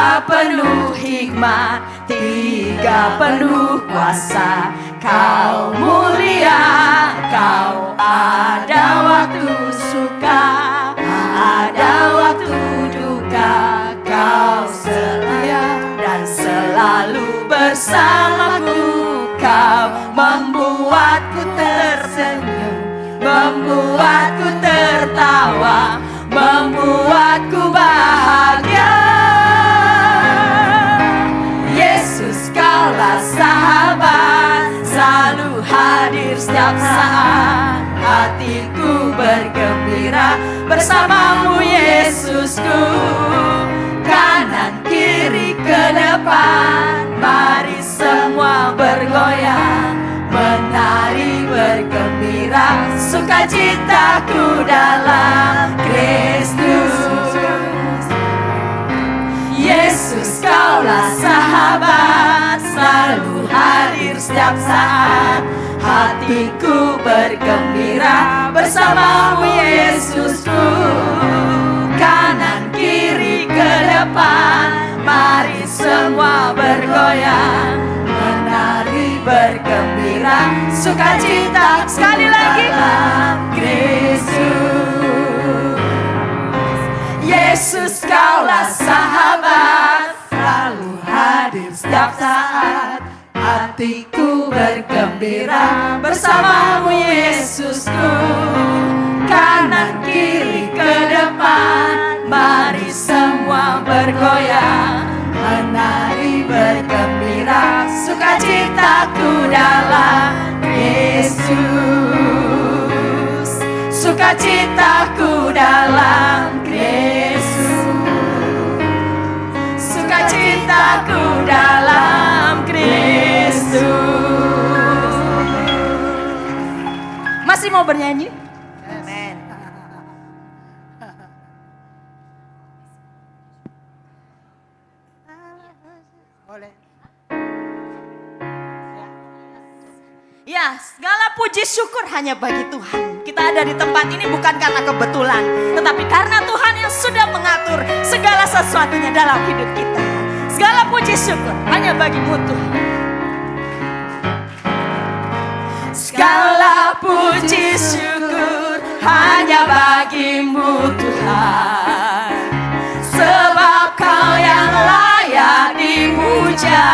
Dua penuh hikmat, tiga penuh kuasa. Kau mulia, kau ada waktu suka, ada waktu duka. Kau setia dan selalu bersamaku. Kau membuatku tersenyum, membuatku tertawa, membuatku bahagia. Yesus, kaulah sahabat, selalu hadir setiap saat. Hatiku bergembira bersamamu Yesusku. Kanan kiri ke depan, mari semua bergoyang, menari bergembira, sukacitaku dalam Kristus. Yesus, kaulah sahabat, selalu hadir setiap saat. Hatiku bergembira bersamamu Yesusku. Kanan kiri ke depan, mari semua bergoyang, menari bergembira, sukacita sekali lagi dalam Kristus. Yesus, kaulah sahabat, selalu hadir setiap saat. Hatiku bergembira bersamamu Yesusku. Kanan kiri ke depan, mari semua bergoyang, menari bergembira, sukacitaku dalam Yesus. Sukacitaku dalam Yesus. Sukacitaku dalam Kristus. Masih mau bernyanyi? Amen. Boleh. Ya, segala puji syukur hanya bagi Tuhan. Kita ada di tempat ini bukan karena kebetulan, tetapi karena Tuhan yang sudah mengatur segala sesuatunya dalam hidup kita. Segala puji syukur hanya bagimu Tuhan. Segala puji syukur hanya bagimu Tuhan, sebab Kau yang layak dipuja.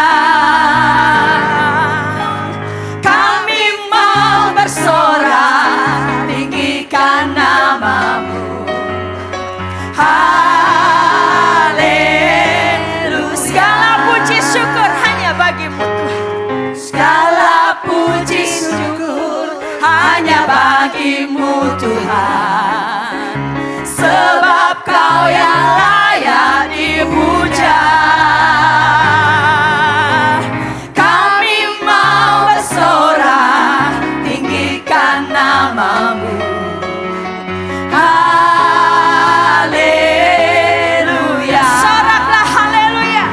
Kami mau bersorak, tinggikan nama-Mu. Haleluya. Segala puji syukur hanya bagimu Tuhan. Segala puji syukur hanya bagimu Tuhan, sebab Kau yang layak dipuja. Kami mau bersorak, tinggikan nama-Mu. Haleluya. Soraklah haleluya.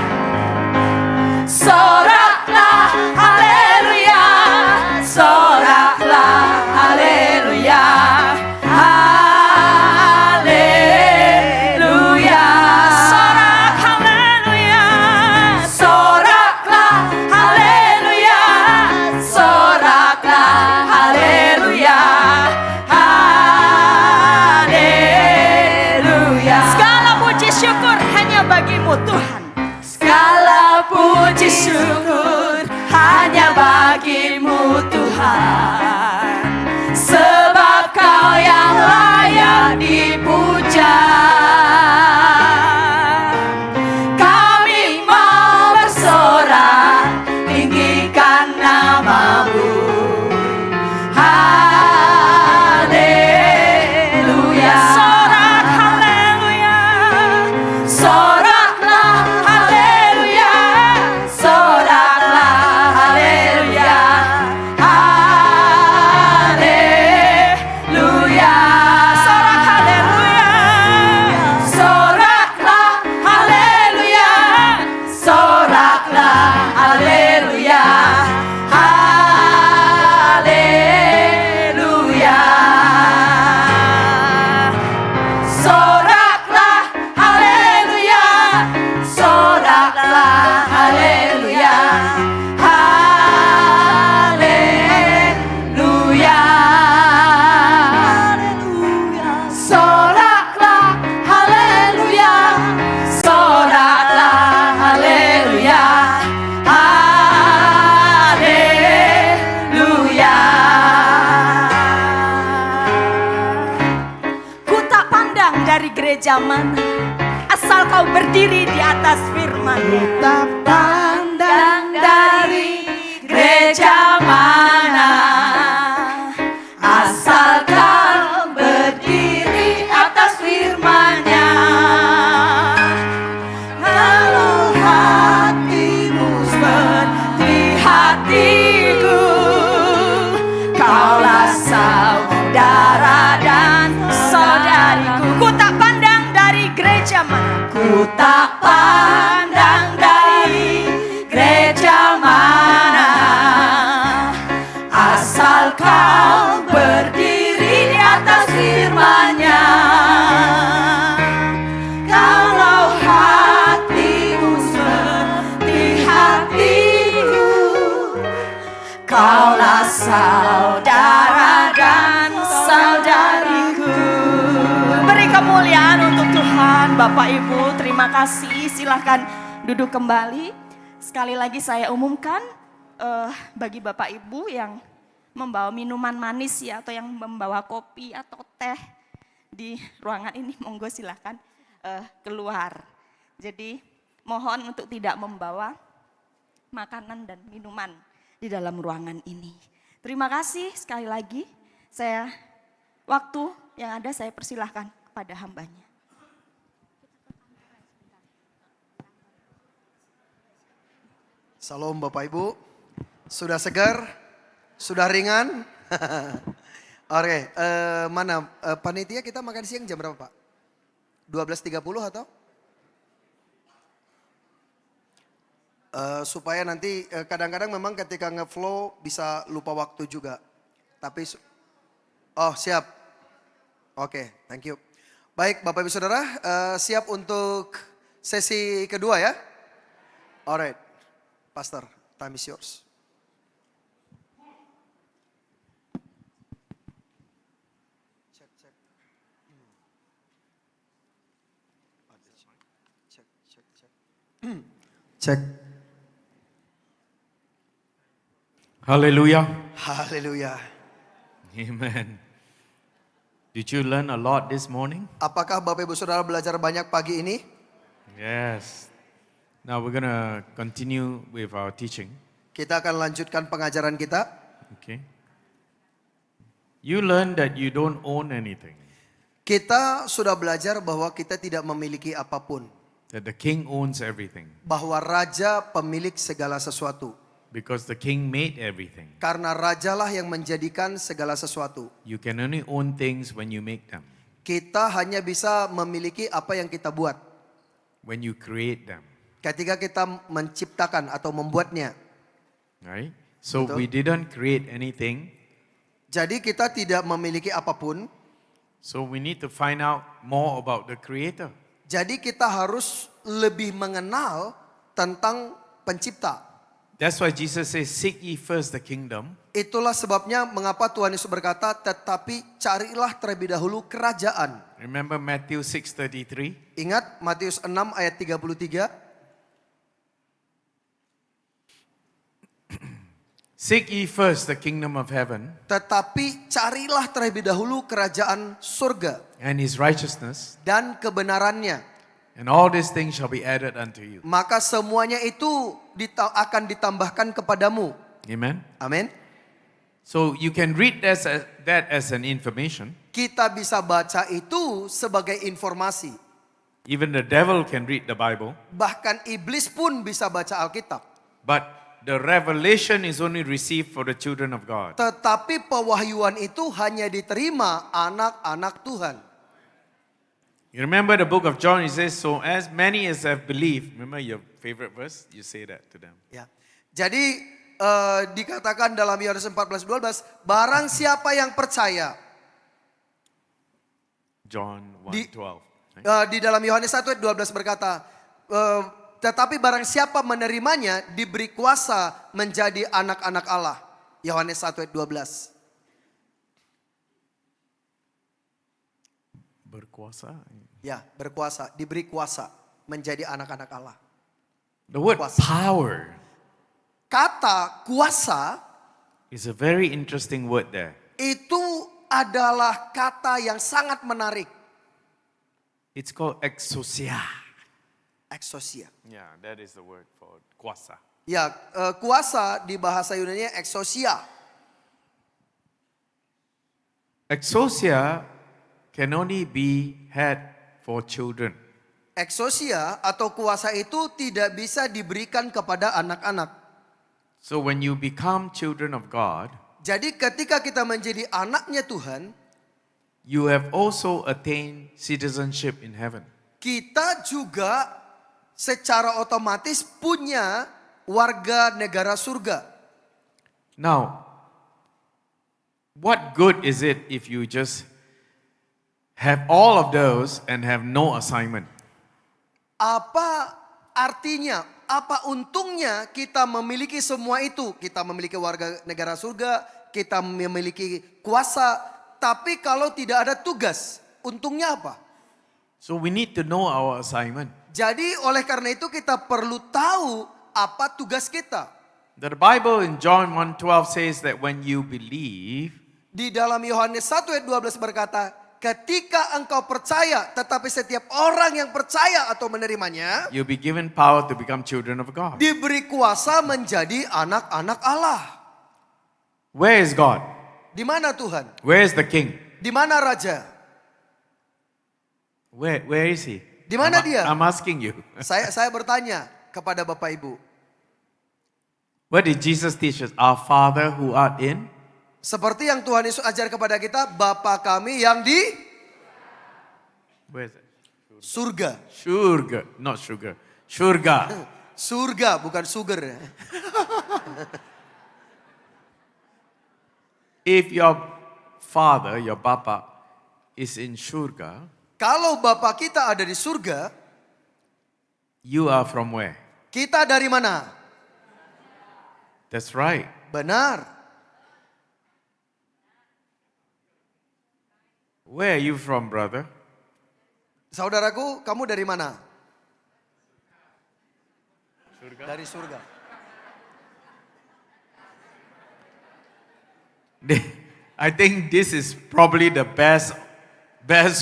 Soraklah haleluya. Soraklah haleluya. Haleluya. Sorak haleluya. Soraklah haleluya. Soraklah haleluya. Haleluya. Segala puji syukur hanya bagimu Tuhan. Segala puji syukur hanya bagimu Tuhan, sebab Kau yang layak dipuja. Kami mau bersorak, tinggikan nama-Mu. Haleluya. Sorak haleluya. Soraklah haleluya. Soraklah haleluya. Haleluya. Sorak haleluya. Soraklah haleluya. Soraklah haleluya. Haleluya. Soraklah haleluya. asal kau berdiri di atas firman-Nya. Ku tak pandang Dari gereja mana, asal kau berdiri atas firman-Nya. Kalau hatimu seperti hatiku, kaulah saudara dan saudariku. Ku tak pandang dari gereja mana, ku tak pandang dari gereja mana, asal kau berdiri di atas firman-Nya. Kalau hatimu seperti hatiku, kaulah saudara dan saudariku. Beri kemuliaan untuk Tuhan. Bapak Ibu, terima kasih. Silahkan duduk kembali. Sekali lagi saya umumkan, bagi Bapak Ibu yang membawa minuman manis ya, atau yang membawa kopi atau teh di ruangan ini, monggo silahkan keluar. Jadi mohon untuk tidak membawa makanan dan minuman di dalam ruangan ini. Terima kasih sekali lagi. Waktu yang ada saya persilahkan kepada hambanya. Salam Bapak Ibu, sudah segar, sudah ringan. Oke, mana panitia kita makan siang jam berapa Pak? 12.30 atau? Supaya nanti kadang-kadang memang ketika ngeflow bisa lupa waktu juga. Tapi, oh siap. Oke, thank you. Baik Bapak Ibu Saudara, siap untuk sesi kedua ya? Alright. Pastor, time is yours. Cek. Hallelujah. Haleluya. Amen. Did you learn a lot this morning? Apakah Bapak Ibu Saudara belajar banyak pagi ini? Yes. Now we're going to continue with our teaching. Kita akan lanjutkan pengajaran kita. Okay. You learn that you don't own anything. Kita sudah belajar bahwa kita tidak memiliki apapun. That the king owns everything. Bahwa raja pemilik segala sesuatu. Because the king made everything. Karena rajalah yang menjadikan segala sesuatu. You can only own things when you make them. Kita hanya bisa memiliki apa yang kita buat. When you create them. Ketika kita menciptakan atau membuatnya. Right? So Betul. we didn't create anything. Jadi kita tidak memiliki apapun. So we need to find out more about the creator. Jadi kita harus lebih mengenal tentang pencipta. That's why Jesus says, seek ye first the kingdom. Itulah sebabnya mengapa Tuhan Yesus berkata, tetapi carilah terlebih dahulu kerajaan. Remember Matthew 6:33? Ingat Matius 6 ayat 33. Seek ye first the kingdom of heaven Tetapi carilah terlebih dahulu kerajaan surga and his righteousness, dan kebenarannya. and all these things shall be added unto you. Maka semuanya itu akan ditambahkan kepadamu. Amen. Amin. So you can read that as an information. Kita bisa baca itu sebagai informasi. Even the devil can read the Bible. Bahkan iblis pun bisa baca Alkitab. But the revelation is only received for the children of God. Tetapi pewahyuan itu hanya diterima anak-anak Tuhan. You remember the book of John, it says, so as many as have believed. Remember your favorite verse? You say that to them. Ya. Jadi dikatakan dalam Yohanes 14:12, barang siapa yang percaya. John 1:12. Di dalam Yohanes 1 ayat 12 berkata, tetapi barang siapa menerimanya diberi kuasa menjadi anak-anak Allah. Yohanes 1 ayat 12. Berkuasa. Ya, berkuasa, diberi kuasa menjadi anak-anak Allah. The word Kuasa. power Kata kuasa is a very interesting word there. itu adalah kata yang sangat menarik. It's called exousia. Exousia. Yeah, that is the word for kuasa. Ya, kuasa di bahasa Yunani exousia. Exousia can only be had for children. Exousia atau kuasa itu tidak bisa diberikan kepada anak-anak. So when you become children of God, Jadi ketika kita menjadi anaknya Tuhan, you have also attained citizenship in heaven. kita juga secara otomatis punya warga negara surga. Now, what good is it if you just have all of those and have no assignment? Apa artinya? Apa untungnya kita memiliki semua itu? Kita memiliki warga negara surga, kita memiliki kuasa, tapi kalau tidak ada tugas, untungnya apa? So we need to know our assignment. Jadi oleh karena itu kita perlu tahu apa tugas kita. The Bible in John 1:12 says that when you believe, Di dalam Yohanes 1 ayat 12 berkata, ketika engkau percaya, tetapi setiap orang yang percaya atau menerimanya, you'll be given power to become children of God. diberi kuasa menjadi anak-anak Allah. Where is God? Di mana Tuhan? Where is the King? Di mana Raja? Where is He? Di mana dia? I'm asking you. Saya bertanya kepada Bapak Ibu. What did Jesus teach us? Our Father who art in? Seperti yang Tuhan Yesus ajar kepada kita, Bapa kami yang di Where is it? surga. Surga, not sugar. Surga. Surga bukan sugar. If your father, your Bapa, is in surga, Kalau Bapa kita ada di surga, you are from where? kita dari mana? That's right. Benar. Where are you from, brother? Saudaraku, kamu dari mana? Dari surga. I think this is probably the best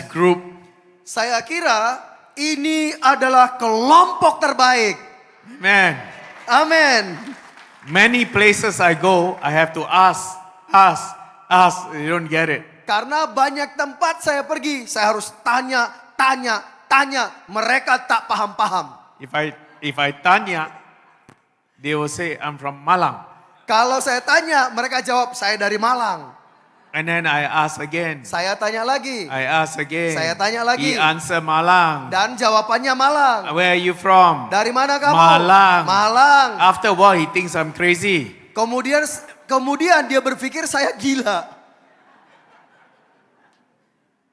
group. Saya kira ini adalah kelompok terbaik. Man, Amin. many places I go, I have to ask. You don't get it. Karena banyak tempat saya pergi, saya harus tanya. Mereka tak paham-paham. If I tanya, they will say I'm from Malang. Kalau saya tanya, mereka jawab saya dari Malang. And then I ask again. Saya tanya lagi. I ask again. Saya tanya lagi. He answer Malang. Dan jawabannya Malang. Where are you from? Dari mana kamu? Malang. Malang. After a while, he thinks I'm crazy. Kemudian dia berpikir saya gila.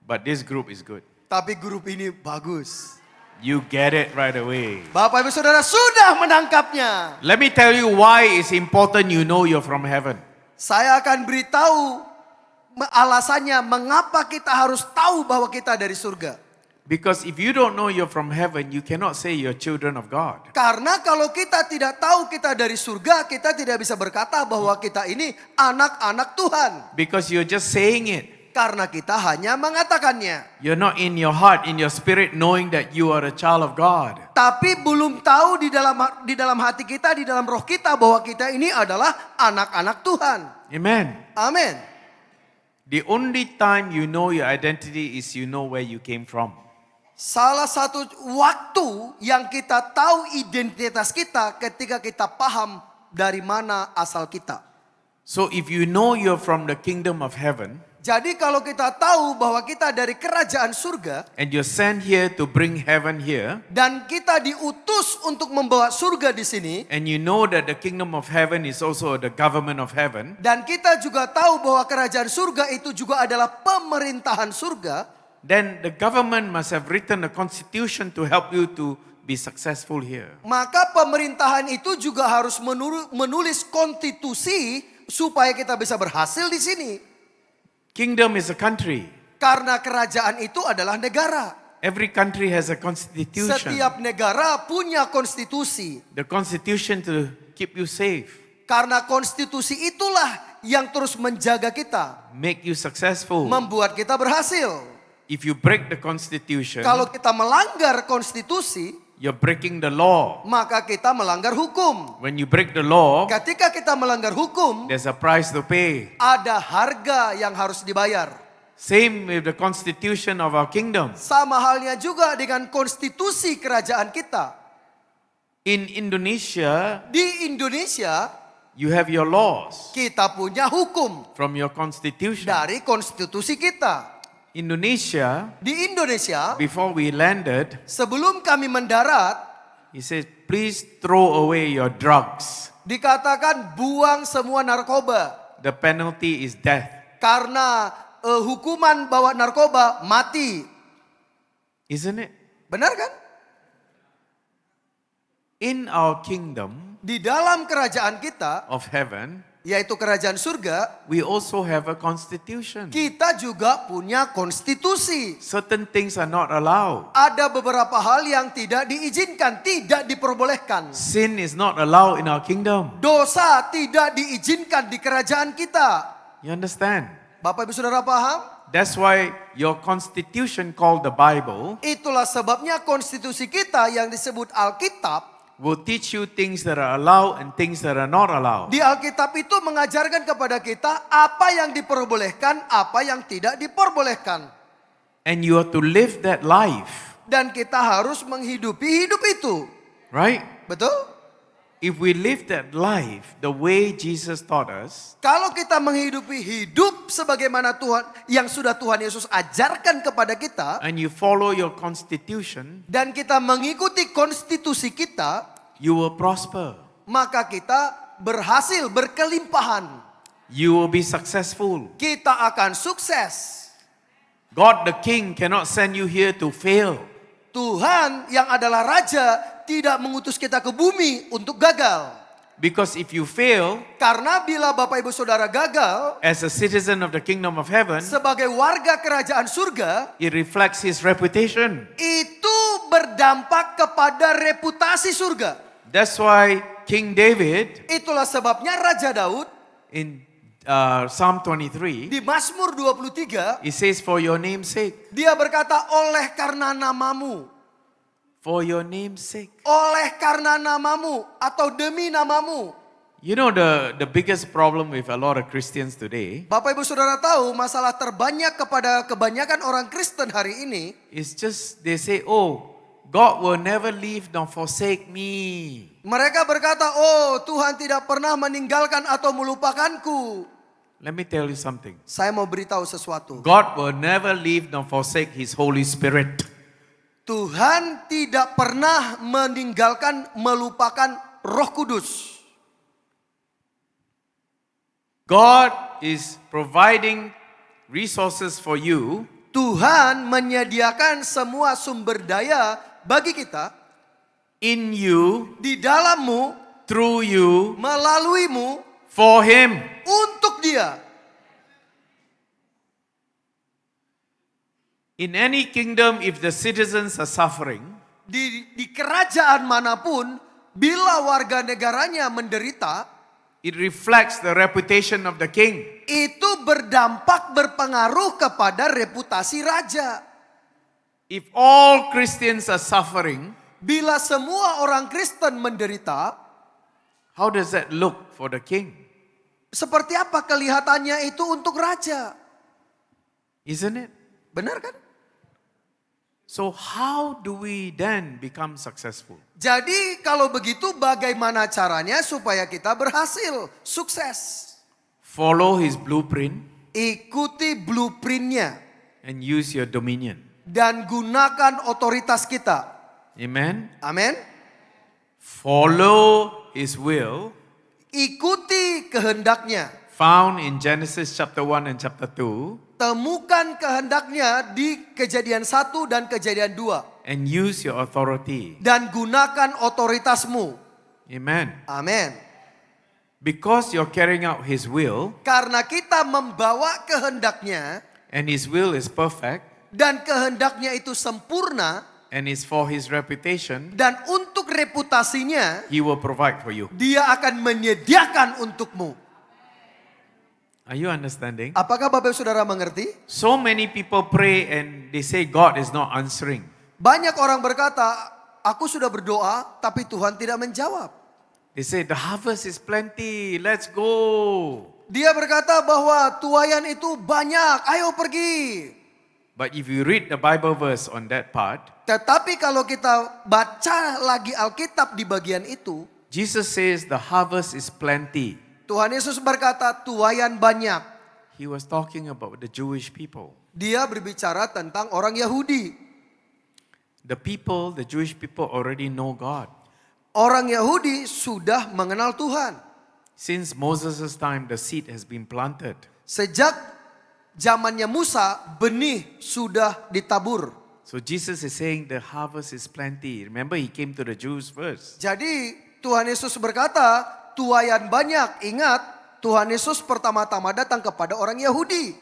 But this group is good. Tapi grup ini bagus. You get it right away. Bapak Ibu Saudara sudah menangkapnya. Let me tell you why it's important you know you're from heaven. Saya akan beritahu alasannya mengapa kita harus tahu bahwa kita dari surga. Because if you don't know you're from heaven, you cannot say you're children of God. Karena kalau kita tidak tahu kita dari surga, kita tidak bisa berkata bahwa kita ini anak-anak Tuhan. Because you're just saying it. Karena kita hanya mengatakannya. You're not in your heart, in your spirit, knowing that you are a child of God. Tapi belum tahu di dalam hati kita, di dalam roh kita bahwa kita ini adalah anak-anak Tuhan. Amen. Amin. The only time you know your identity is you know where you came from. Salah satu waktu yang kita tahu identitas kita ketika kita paham dari mana asal kita. So if you know you're from the kingdom of heaven, Jadi kalau kita tahu bahwa kita dari kerajaan surga and you're sent here to bring heaven here, dan kita diutus untuk membawa surga di sini, and you know that the kingdom of heaven is also the government of heaven, dan kita juga tahu bahwa kerajaan surga itu juga adalah pemerintahan surga, then the government must have written a constitution to help you to be successful here. maka pemerintahan itu juga harus menulis konstitusi supaya kita bisa berhasil di sini. Kingdom is a country. Karena kerajaan itu adalah negara. Every country has a constitution. Setiap negara punya konstitusi. The constitution to keep you safe, Karena konstitusi itulah yang terus menjaga kita. make you successful. Membuat kita berhasil. If you break the constitution, Kalau kita melanggar konstitusi, you're breaking the law. maka kita melanggar hukum. When you break the law, Ketika kita melanggar hukum, there's a price to pay. ada harga yang harus dibayar. Same with the constitution of our kingdom. Sama halnya juga dengan konstitusi kerajaan kita. In Indonesia, Di Indonesia, you have your laws kita punya hukum from your constitution. dari konstitusi kita. Indonesia, Di Indonesia, before we landed, sebelum kami mendarat, he said, please throw away your drugs. dikatakan buang semua narkoba. The penalty is death. Karena hukuman bawa narkoba mati. Isn't it? Benar kan? In our kingdom Di dalam kerajaan kita, of heaven, yaitu kerajaan surga, we also have a constitution. kita juga punya konstitusi. Certain things are not allowed. Ada beberapa hal yang tidak diizinkan, tidak diperbolehkan. Sin is not allowed in our kingdom. Dosa tidak diizinkan di kerajaan kita. You understand? Bapak Ibu Saudara paham? That's why your constitution called the Bible Itulah sebabnya konstitusi kita yang disebut Alkitab, will teach you things that are allowed and things that are not allowed. di Alkitab itu mengajarkan kepada kita apa yang diperbolehkan, apa yang tidak diperbolehkan. And you have to live that life, Dan kita harus menghidupi hidup itu. right? Betul? If we live that life the way Jesus taught us, Kalau kita menghidupi hidup sebagaimana Tuhan yang sudah Tuhan Yesus ajarkan kepada kita, and you follow your constitution, dan kita mengikuti konstitusi kita, you will prosper. maka kita berhasil, berkelimpahan. You will be successful. Kita akan sukses. God the King cannot send you here to fail. Tuhan yang adalah Raja tidak mengutus kita ke bumi untuk gagal. Because if you fail Karena bila Bapak Ibu Saudara gagal as a citizen of the kingdom of heaven, sebagai warga kerajaan surga, it reflects his reputation. itu berdampak kepada reputasi surga. That's why King David Itulah sebabnya Raja Daud in Psalm 23, di Mazmur 23, he says, for your name's sake, dia berkata, oleh karena namamu, for your name's sake. oleh karena namamu, atau demi namamu. You know the biggest problem with a lot of Christians today Bapak Ibu Saudara tahu masalah terbanyak kepada kebanyakan orang Kristen hari ini, is just they say, oh, God will never leave nor forsake me. mereka berkata, oh Tuhan tidak pernah meninggalkan atau melupakanku. Let me tell you something. Saya mau beritahu sesuatu. God will never leave nor forsake his Holy Spirit. Tuhan tidak pernah meninggalkan, melupakan Roh Kudus. God is providing resources for you Tuhan menyediakan semua sumber daya bagi kita, in you, di dalammu, through you, melaluimu, for him. untuk dia. In any kingdom, if the citizens are suffering, Di kerajaan manapun, bila warga negaranya menderita, it reflects the reputation of the king. itu berdampak, berpengaruh kepada reputasi raja. If all Christians are suffering, Bila semua orang Kristen menderita, how does that look for the king? seperti apa kelihatannya itu untuk raja? Isn't it? Benar kan? So how do we then become successful? Jadi kalau begitu bagaimana caranya supaya kita berhasil, sukses? Follow his blueprint Ikuti blueprintnya and use your dominion. dan gunakan otoritas kita. Amen. Amin. Follow his will, Ikuti kehendaknya. found in Genesis chapter 1 and chapter 2, Temukan kehendaknya di Kejadian 1 dan Kejadian 2. and use your authority. Dan gunakan otoritasmu. Amen. Amin. Because you're carrying out his will, Karena kita membawa kehendaknya and his will is perfect, dan kehendaknya itu sempurna and is for his reputation, dan untuk reputasinya he will provide for you. dia akan menyediakan untukmu. Are you understanding? Apakah Bapak Saudara mengerti? So many people pray and they say God is not answering. Banyak orang berkata, aku sudah berdoa tapi Tuhan tidak menjawab. They say, the harvest is plenty, let's go. Dia berkata bahwa tuaian itu banyak, ayo pergi. But if you read the Bible verse on that part, Tetapi kalau kita baca lagi Alkitab di bagian itu, Jesus says the harvest is plenty. Tuhan Yesus berkata tuaian banyak. He was talking about the Jewish people. Dia berbicara tentang orang Yahudi. The Jewish people already know God. Orang Yahudi sudah mengenal Tuhan. Since Moses' time, the seed has been planted. Sejak zamannya Musa, benih sudah ditabur. So Jesus is saying the harvest is plenty. Remember, he came to the Jews first. Jadi Tuhan Yesus berkata, tuaian banyak. Ingat, Tuhan Yesus pertama-tama datang kepada orang Yahudi.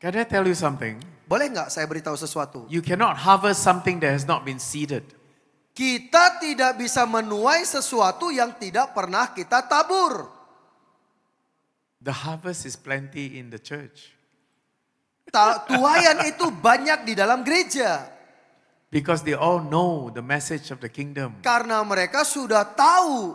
Can I tell you something? Boleh nggak saya beritahu sesuatu? You cannot harvest something that has not been seeded. Kita tidak bisa menuai sesuatu yang tidak pernah kita tabur. The harvest is plenty in the church. Tuaian itu banyak di dalam gereja. Because they all know the message of the kingdom. Karena mereka sudah tahu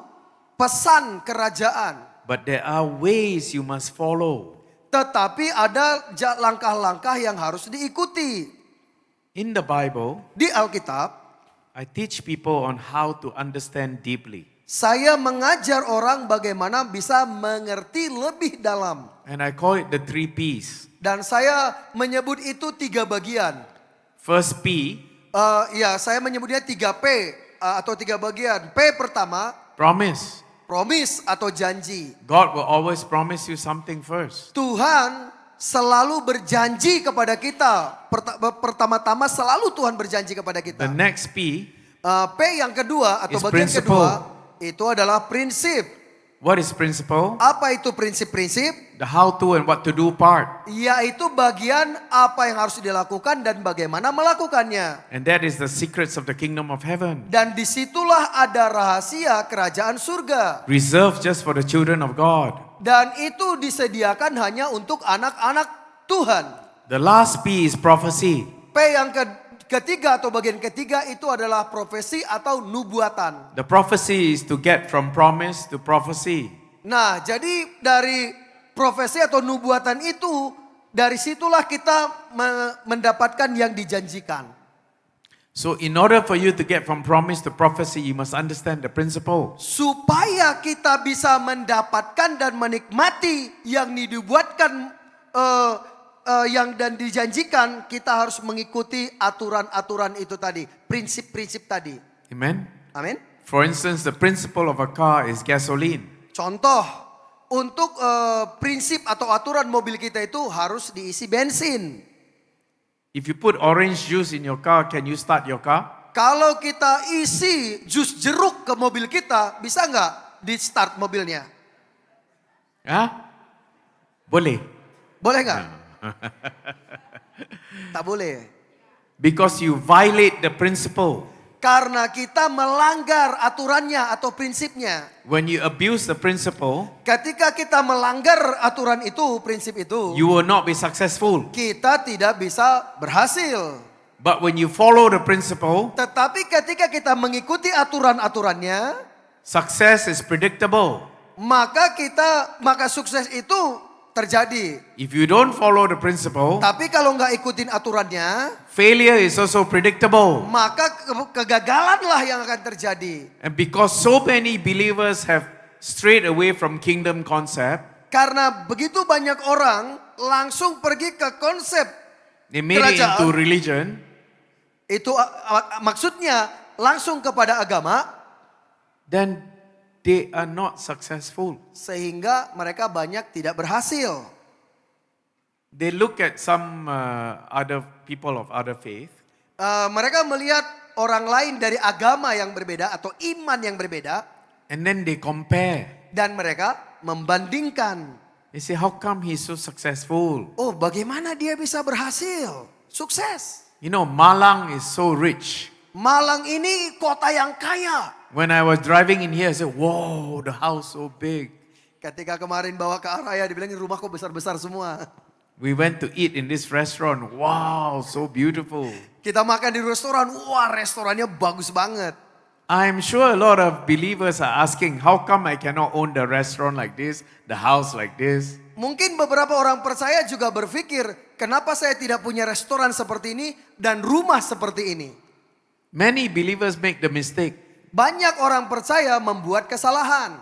pesan kerajaan. But there are ways you must follow. Tetapi ada langkah-langkah yang harus diikuti. In the Bible, Di Alkitab, I teach people on how to understand deeply. saya mengajar orang bagaimana bisa mengerti lebih dalam. And I call it the 3 P's. Dan saya menyebut itu 3 bagian. First P, Saya menyebutnya 3P atau 3 bagian. P pertama, promise. promise atau janji. God will always promise you something first. Tuhan selalu berjanji kepada kita. Pertama-tama selalu Tuhan berjanji kepada kita. The next P, P yang kedua atau is bagian principle. kedua itu adalah prinsip. what is principle? Apa itu prinsip-prinsip? The how to and what to do part. Yaitu bagian apa yang harus dilakukan dan bagaimana melakukannya. And that is the secrets of the kingdom of heaven. Dan disitulah ada rahasia kerajaan surga. Reserved just for the children of God. Dan itu disediakan hanya untuk anak-anak Tuhan. The last P is prophecy. P yang ketiga atau bagian ketiga itu adalah profesi atau nubuatan. The prophecy is to get from promise to prophecy. Nah, jadi dari profesi atau nubuatan itu, dari situlah kita mendapatkan yang dijanjikan. So in order for you to get from promise to prophecy, you must understand the principle. Supaya kita bisa mendapatkan dan menikmati yang dibuatkan yang dan dijanjikan, kita harus mengikuti aturan-aturan itu tadi, prinsip-prinsip tadi. Amen? Amin. For instance, the principle of a car is gasoline. Contoh, untuk prinsip atau aturan mobil kita itu harus diisi bensin. If you put orange juice in your car, can you start your car? Kalau kita isi jus jeruk ke mobil kita, bisa nggak di start mobilnya? Huh? Boleh. Boleh nggak? Tak boleh. Because you violate the principle. Karena kita melanggar aturannya atau prinsipnya. When you abuse the principle, Ketika kita melanggar aturan itu, prinsip itu, you will not be successful. kita tidak bisa berhasil. But when you follow the principle, Tetapi ketika kita mengikuti aturan-aturannya, success is predictable. maka sukses itu terjadi. If you don't follow the principle, Tapi kalau nggak ikutin aturannya, failure is also predictable. maka kegagalanlah yang akan terjadi. And because so many believers have strayed away from kingdom concept, Karena begitu banyak orang langsung pergi ke konsep they made it kerajaan. into religion, Itu maksudnya langsung kepada agama, then they are not successful. sehingga mereka banyak tidak berhasil. They look at some other people of other faith, Mereka melihat orang lain dari agama yang berbeda atau iman yang berbeda, and then they compare. dan mereka membandingkan. They say, how come he's so successful? Oh, bagaimana dia bisa berhasil? Sukses. You know, Malang is so rich. Malang ini kota yang kaya. When I was driving in here, I said, whoa, the house so big. Ketika kemarin bawa ke Araya, dibilang rumah kok besar-besar semua. We went to eat in this restaurant. Wow, so beautiful. Kita makan di restoran, wah restorannya bagus banget. I'm sure a lot of believers are asking, how come I cannot own the restaurant like this, the house like this? Mungkin beberapa orang percaya juga berpikir, kenapa saya tidak punya restoran seperti ini dan rumah seperti ini? Many believers make the mistake. Banyak orang percaya membuat kesalahan.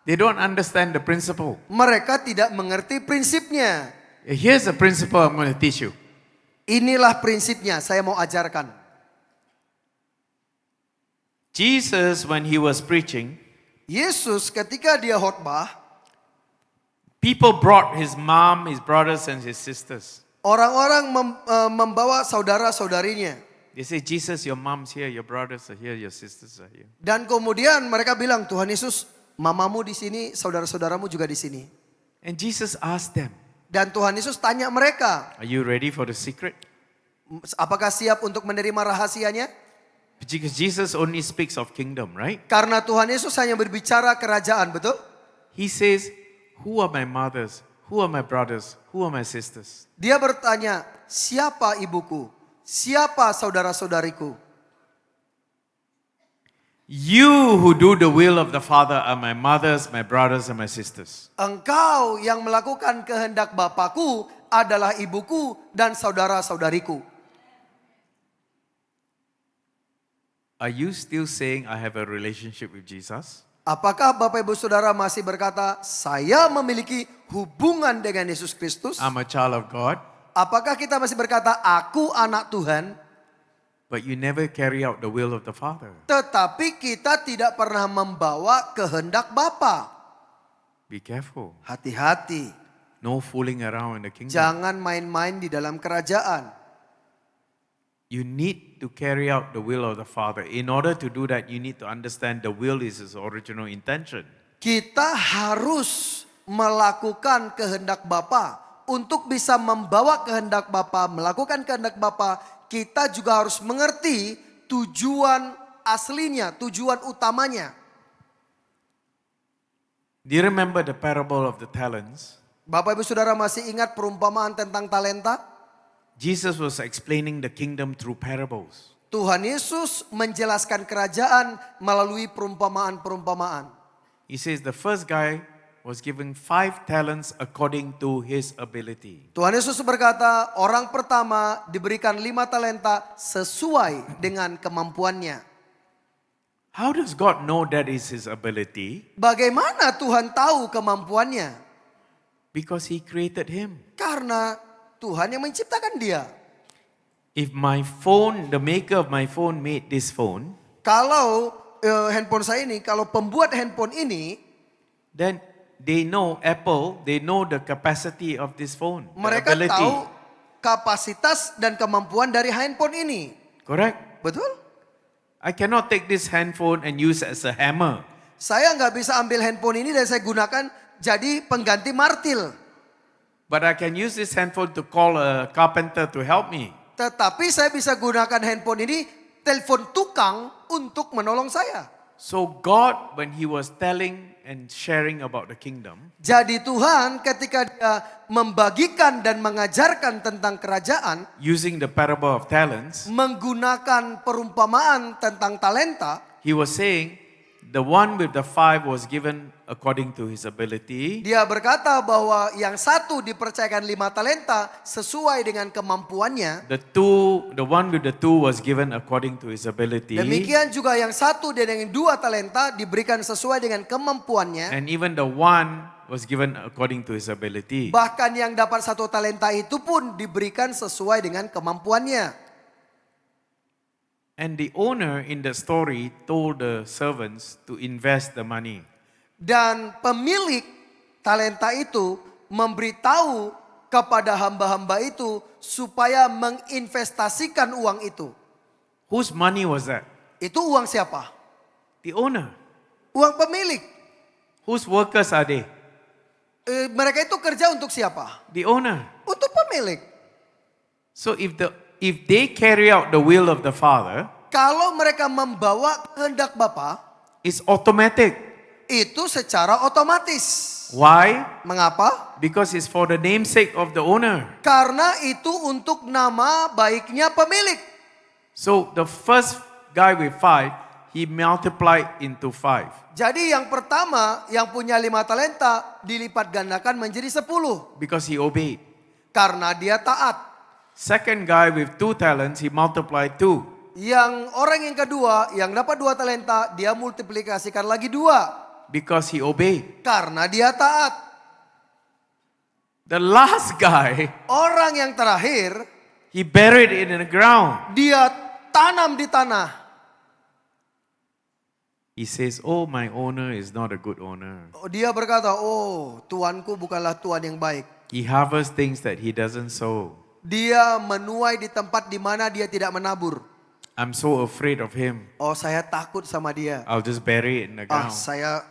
They don't understand the principle. Mereka tidak mengerti prinsipnya. Here's the principle I'm going to teach you. Inilah prinsipnya, saya mau ajarkan. Jesus, when he was preaching, Yesus ketika dia khotbah, people brought his mom, his brothers, and his sisters. orang-orang membawa saudara-saudarinya. They say, Jesus, your mom's here, your brothers are here, your sisters are here. Dan kemudian mereka bilang, Tuhan Yesus, mamamu di sini, saudara-saudaramu juga di sini. And Jesus asked them, Dan Tuhan Yesus tanya mereka, are you ready for the secret? apakah siap untuk menerima rahasianya? Because Jesus only speaks of kingdom, right? Karena Tuhan Yesus hanya berbicara kerajaan, betul? He says, who are my mothers? Who are my brothers? Who are my sisters? Dia bertanya, siapa ibuku? Siapa saudara-saudariku? You who do the will of the Father are my mothers, my brothers, and my sisters. Engkau yang melakukan kehendak Bapakku adalah ibuku dan saudara-saudariku. Are you still saying I have a relationship with Jesus? Apakah Bapak Ibu Saudara masih berkata, saya memiliki hubungan dengan Yesus Kristus? I'm a child of God, Apakah kita masih berkata, aku anak Tuhan? but you never carry out the will of the Father. Tetapi kita tidak pernah membawa kehendak Bapa. Be careful. Hati-hati, No fooling around in the kingdom. jangan main-main di dalam kerajaan. You need to carry out the will of the Father. In order to do that, you need to understand the will is his original intention. Kita harus melakukan kehendak Bapa. Untuk bisa membawa kehendak Bapa, melakukan kehendak Bapa, kita juga harus mengerti tujuan aslinya, tujuan utamanya. Do you remember the parable of the talents? Bapak Ibu Saudara masih ingat perumpamaan tentang talenta? Jesus was explaining the kingdom through parables. Tuhan Yesus menjelaskan kerajaan melalui perumpamaan-perumpamaan. He says the first guy was given 5 talents according to his ability. Tuhan Yesus berkata, orang pertama diberikan 5 talenta sesuai dengan kemampuannya. How does God know that is his ability? Bagaimana Tuhan tahu kemampuannya? Because he created him. Karena Tuhan yang menciptakan dia. If my phone, the maker of my phone made this phone, Kalau handphone saya ini, kalau pembuat handphone ini, then they know Apple, they know the capacity of this phone, the mereka ability. tahu kapasitas dan kemampuan dari handphone ini. Correct? Betul? I cannot take this handphone and use it as a hammer. Saya nggak bisa ambil handphone ini dan saya gunakan jadi pengganti martil. But I can use this handphone to call a carpenter to help me. Tetapi saya bisa gunakan handphone ini, telepon tukang untuk menolong saya. So God, when he was telling and sharing about the kingdom, Jadi Tuhan ketika dia membagikan dan mengajarkan tentang kerajaan, using the parable of talents, menggunakan perumpamaan tentang talenta, he was saying the one with the 5 was given according to his ability. dia berkata bahwa yang satu dipercayakan 5 talenta sesuai dengan kemampuannya. The one with the 2 was given according to his ability. Demikian juga yang satu dan yang 2 talenta diberikan sesuai dengan kemampuannya. And even the 1 was given according to his ability. Bahkan yang dapat 1 talenta itu pun diberikan sesuai dengan kemampuannya. And the owner in the story told the servants to invest the money. Dan pemilik talenta itu memberitahu kepada hamba-hamba itu supaya menginvestasikan uang itu. Whose money was that? Itu uang siapa? The owner. Uang pemilik. Whose workers are they? Mereka itu kerja untuk siapa? The owner. Untuk pemilik. So if they carry out the will of the Father, Kalau mereka membawa kehendak Bapa, it's automatic. itu secara otomatis. Why? Mengapa? Because it's for the namesake of the owner. Karena itu untuk nama baiknya pemilik. So the first guy with 5 he multiplied into 5. Jadi yang pertama yang punya 5 talenta dilipat gandakan menjadi 10. Because he obeyed. Karena dia taat. Second guy with 2 talents, he multiplied 2. Yang orang yang kedua yang dapat 2 talenta dia multiplikasikan lagi 2. Because he obeyed. Karena dia taat. The last guy, Orang yang terakhir he buried it in the ground. dia tanam di tanah. He says, oh, my owner is not a good owner. Dia berkata, oh tuanku bukanlah tuan yang baik. He harvests things that he doesn't sow. Dia menuai di tempat di mana dia tidak menabur. I'm so afraid of him. Oh saya takut sama dia. I'll just bury it in the ground. Saya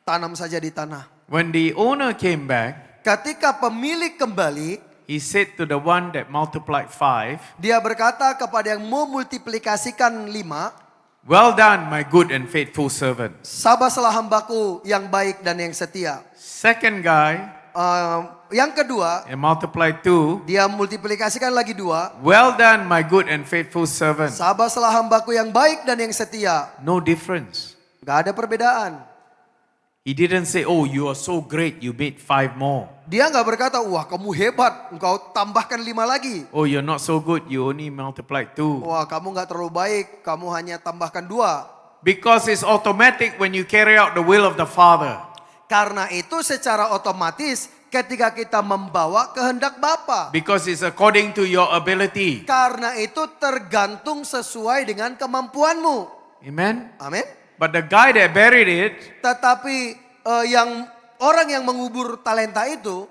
tanam saja di tanah. When the owner came back, Ketika pemilik kembali, he said to the one that multiplied 5, dia berkata kepada yang memultiplikasikan 5, well done, my good and faithful servant. sabarlah hambaku yang baik dan yang setia. Second guy, Yang kedua, and multiplied 2, dia multiplikasikan lagi 2. well done, my good and faithful servant. Sabarlah hambaku yang baik dan yang setia. No difference. Gak ada perbedaan. He didn't say, oh, you are so great, you made 5 more. Dia nggak berkata, wah kamu hebat, engkau tambahkan 5 lagi. Oh, you're not so good, you only multiplied 2. Wah kamu nggak terlalu baik, kamu hanya tambahkan 2. Because it's automatic when you carry out the will of the Father. Karena itu secara otomatis ketika kita membawa kehendak Bapa. Because it's according to your ability. Karena itu tergantung sesuai dengan kemampuanmu. Amen? Amin. But the guy that buried it, Tetapi orang yang mengubur talenta itu,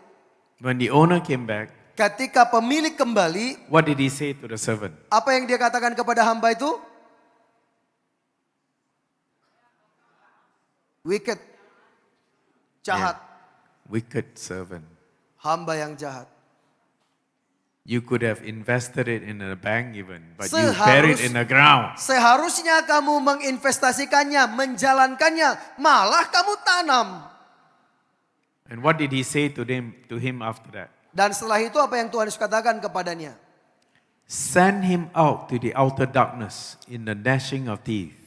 when the owner came back, ketika pemilik kembali, what did he say to the servant? apa yang dia katakan kepada hamba itu? Wicked. Jahat. Yeah. Wicked servant. Hamba yang jahat. You could have invested it in a bank even, but you buried it in the ground. Seharusnya kamu menginvestasikannya, menjalankannya, malah kamu tanam. And what did he say to him after that? Dan setelah itu apa yang Tuhan Yesus katakan kepadanya? Send him out to the outer darkness in the gnashing of teeth.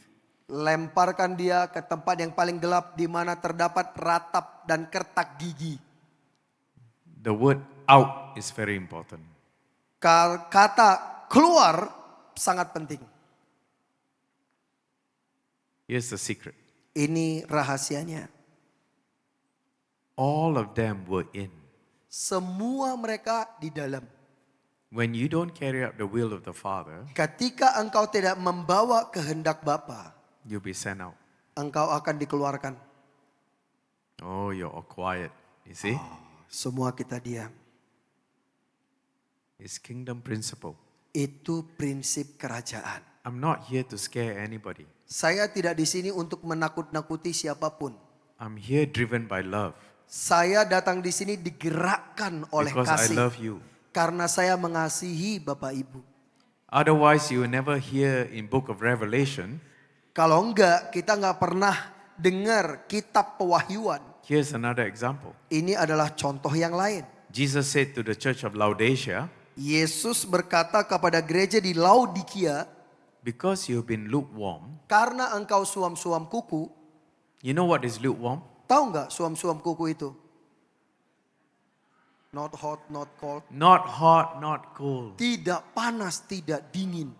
Lemparkan dia ke tempat yang paling gelap di mana terdapat ratap dan kertak gigi. The word out is very important. Kata keluar sangat penting. Here's the secret. Ini rahasianya. All of them were in. Semua mereka di dalam. When you don't carry out the will of the Father, Ketika engkau tidak membawa kehendak Bapa, you'll be sent out. engkau akan dikeluarkan. Oh, you're all quiet. You see? Semua kita diam. It's kingdom principle. Itu prinsip kerajaan. I'm not here to scare anybody. Saya tidak di sini untuk menakut-nakuti siapapun. I'm here driven by love. Saya datang di sini digerakkan oleh Because I kasih. love you. Karena saya mengasihi Bapak Ibu. Otherwise, you will never hear in book of Revelation. Kalau enggak, kita enggak pernah dengar kitab pewahyuan. Here's another example. Ini adalah contoh yang lain. Jesus said to the church of Laodicea, Yesus berkata kepada gereja di Laodikia, because you've been lukewarm. karena engkau suam-suam kuku. You know what is lukewarm? Tahu enggak suam-suam kuku itu? Not hot, not cold. Not hot, not cold. Tidak panas, tidak dingin.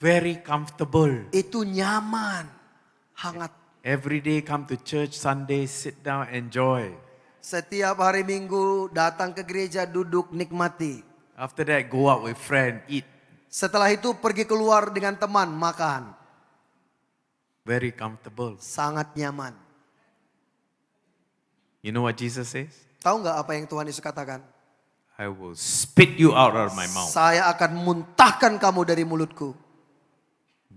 Very comfortable. Itu nyaman, hangat. Every day come to church, Sunday, sit down, enjoy. Setiap hari Minggu datang ke gereja, duduk, nikmati. After that, go out with friend, eat. Setelah itu pergi keluar dengan teman, makan. Very comfortable. Sangat nyaman. You know what Jesus says? Tahu nggak apa yang Tuhan Yesus katakan? I will spit you out of my mouth. Saya akan muntahkan kamu dari mulutku.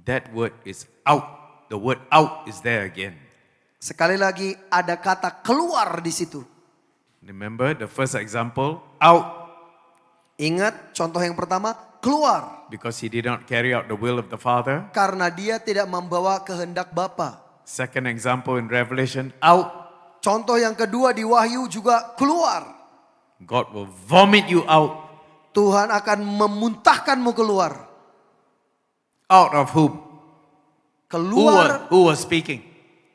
That word is out. The word out is there again. Sekali lagi ada kata keluar di situ. Remember the first example, out. Ingat contoh yang pertama, keluar. Because he did not carry out the will of the Father. Karena dia tidak membawa kehendak Bapa. Second example in Revelation, out. Contoh yang kedua di Wahyu juga keluar. God will vomit you out. Tuhan akan memuntahkanmu keluar. Out of whom? Keluar Who was speaking?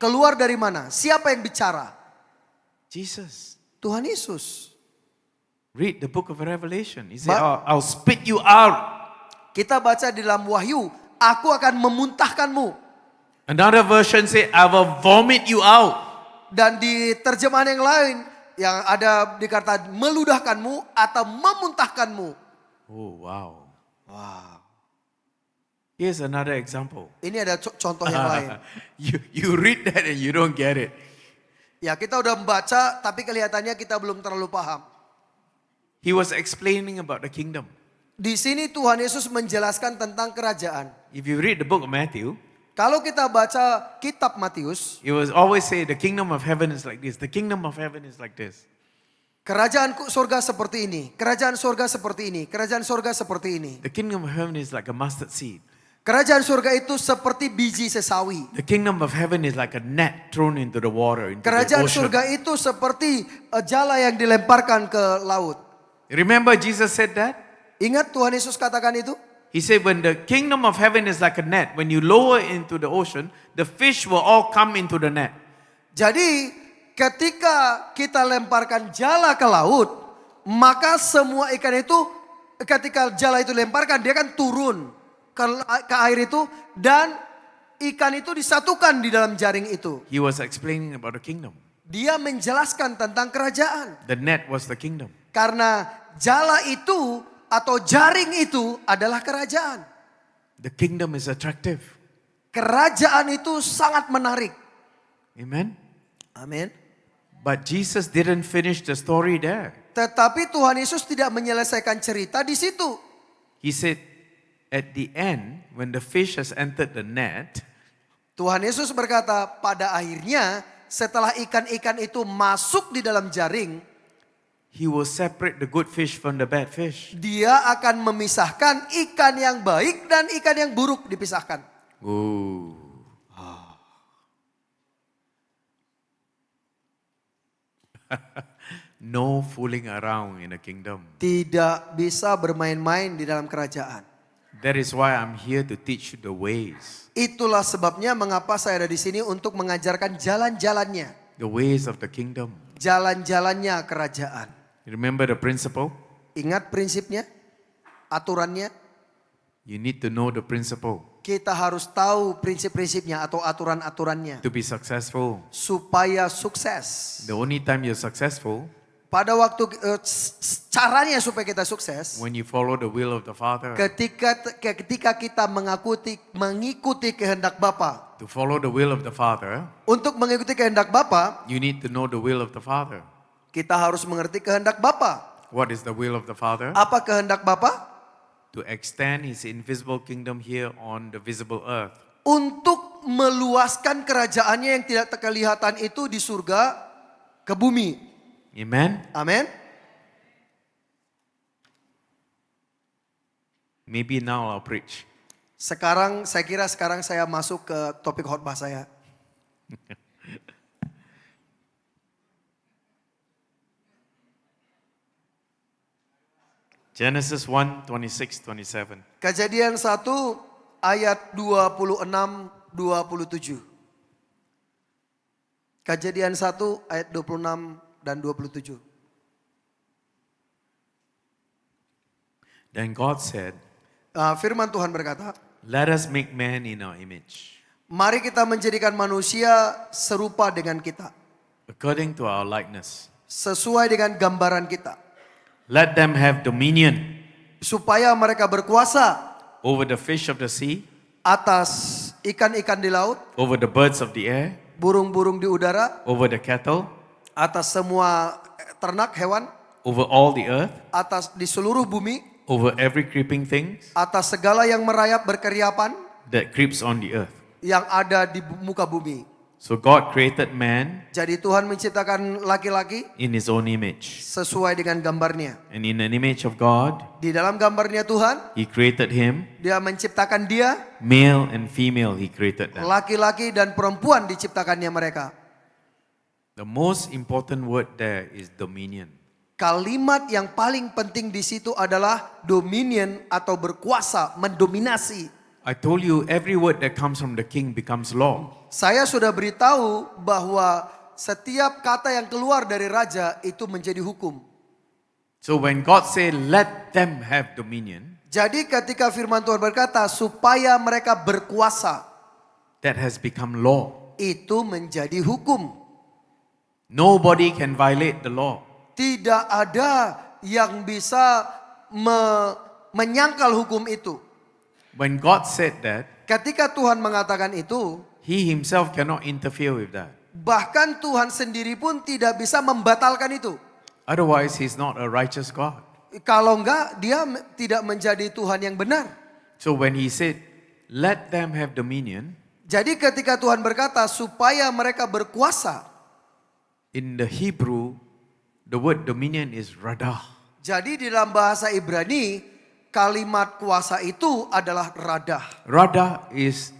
keluar dari mana? Siapa yang bicara? Jesus. Tuhan Yesus. Read the book of Revelation. He said, Ba- I'll spit you out. Kita baca di dalam Wahyu, aku akan memuntahkanmu. Another version say, I will vomit you out. Dan di terjemahan yang lain yang ada dikata meludahkanmu atau memuntahkanmu. Oh, wow. Wow. Here's another example. Ini ada contoh yang lain. You read that and you don't get it. Ya, kita udah membaca tapi kelihatannya kita belum terlalu paham. He was explaining about the kingdom. Di sini Tuhan Yesus menjelaskan tentang kerajaan. If you read the book of Matthew, Kalau kita baca kitab Matius, it was always say the kingdom of heaven is like this. The kingdom of heaven is like this. kerajaan surga seperti ini, kerajaan surga seperti ini, kerajaan surga seperti ini. The kingdom of heaven is like a mustard seed. Kerajaan surga itu seperti biji sesawi. The kingdom of heaven is like a net thrown into the water, into the Kerajaan ocean. surga itu seperti jala yang dilemparkan ke laut. Remember Jesus said that? Ingat Tuhan Yesus katakan itu? He said when the kingdom of heaven is like a net, when you lower into the ocean, the fish will all come into the net. Jadi ketika kita lemparkan jala ke laut, maka semua ikan itu ketika jala itu lemparkan dia akan turun ke air itu dan ikan itu disatukan di dalam jaring itu. He was explaining about the kingdom. Dia menjelaskan tentang kerajaan. The net was the kingdom. Karena jala itu atau jaring itu adalah kerajaan. The kingdom is attractive. Kerajaan itu sangat menarik. Amen. Amin. But Jesus didn't finish the story there. Tetapi Tuhan Yesus tidak menyelesaikan cerita di situ. He said at the end when the fish has entered the net, Tuhan Yesus berkata pada akhirnya setelah ikan-ikan itu masuk di dalam jaring, he will separate the good fish from the bad fish. dia akan memisahkan ikan yang baik dan ikan yang buruk dipisahkan. Ooh. No fooling around in the kingdom. Tidak bisa bermain-main di dalam kerajaan. That is why I'm here to teach you the ways. Itulah sebabnya mengapa saya ada di sini untuk mengajarkan jalan-jalannya. The ways of the kingdom. Jalan-jalannya kerajaan. Remember the principle? Ingat prinsipnya, aturannya. You need to know the principle Kita harus tahu prinsip-prinsipnya atau aturan-aturannya. to be successful. Supaya sukses. The only time you're successful Pada waktu caranya supaya kita sukses. when you follow the will of the Father. Ketika kita mengikuti kehendak Bapa. To follow the will of the Father, Untuk mengikuti kehendak Bapa, you need to know the will of the Father. kita harus mengerti kehendak Bapa. What is the will of the Father? Apa kehendak Bapa? To extend His invisible kingdom here on the visible earth. Untuk meluaskan kerajaannya yang tidak terkelihatan itu di surga ke bumi. Amen? Amin. Maybe now I'll preach. Saya kira sekarang saya masuk ke topik khotbah saya. Genesis 1, 26, 27. Kejadian 1 ayat 26, 27. Kejadian 1 ayat 26 dan 27. Then God said, Firman Tuhan berkata, let us make man in our image, mari kita menjadikan manusia serupa dengan kita. according to our likeness. Sesuai dengan gambaran kita. Let them have dominion Supaya mereka berkuasa over the fish of the sea, atas ikan-ikan di laut, over the birds of the air, burung-burung di udara, over the cattle, atas semua ternak hewan, over all the earth, atas di seluruh bumi, over every creeping thing atas segala yang merayap berkeriapan that creeps on the earth. yang ada di muka bumi. So God created man Jadi Tuhan menciptakan laki-laki in His own image. sesuai dengan gambarnya. And in an image of God, Di dalam gambarnya Tuhan, He created him. dia menciptakan dia, Male and female, He created them. laki-laki dan perempuan diciptakannya mereka. The most important word there is dominion. Kalimat yang paling penting di situ adalah dominion atau berkuasa, mendominasi. I told you every word that comes from the king becomes law. Saya sudah beritahu bahwa setiap kata yang keluar dari raja itu menjadi hukum. So when God said, let them have dominion, Jadi ketika firman Tuhan berkata supaya mereka berkuasa, that has become law. itu menjadi hukum. Nobody can violate the law. Tidak ada yang bisa menyangkal hukum itu. When God said that, Ketika Tuhan mengatakan itu, He Himself cannot interfere with that. bahkan Tuhan sendiri pun tidak bisa membatalkan itu. Otherwise, He's not a righteous God. Kalau enggak, dia tidak menjadi Tuhan yang benar. So when He said, let them have dominion, Jadi ketika Tuhan berkata supaya mereka berkuasa, in the Hebrew, the word dominion is radah. jadi di dalam bahasa Ibrani, kalimat kuasa itu adalah radah. Radah is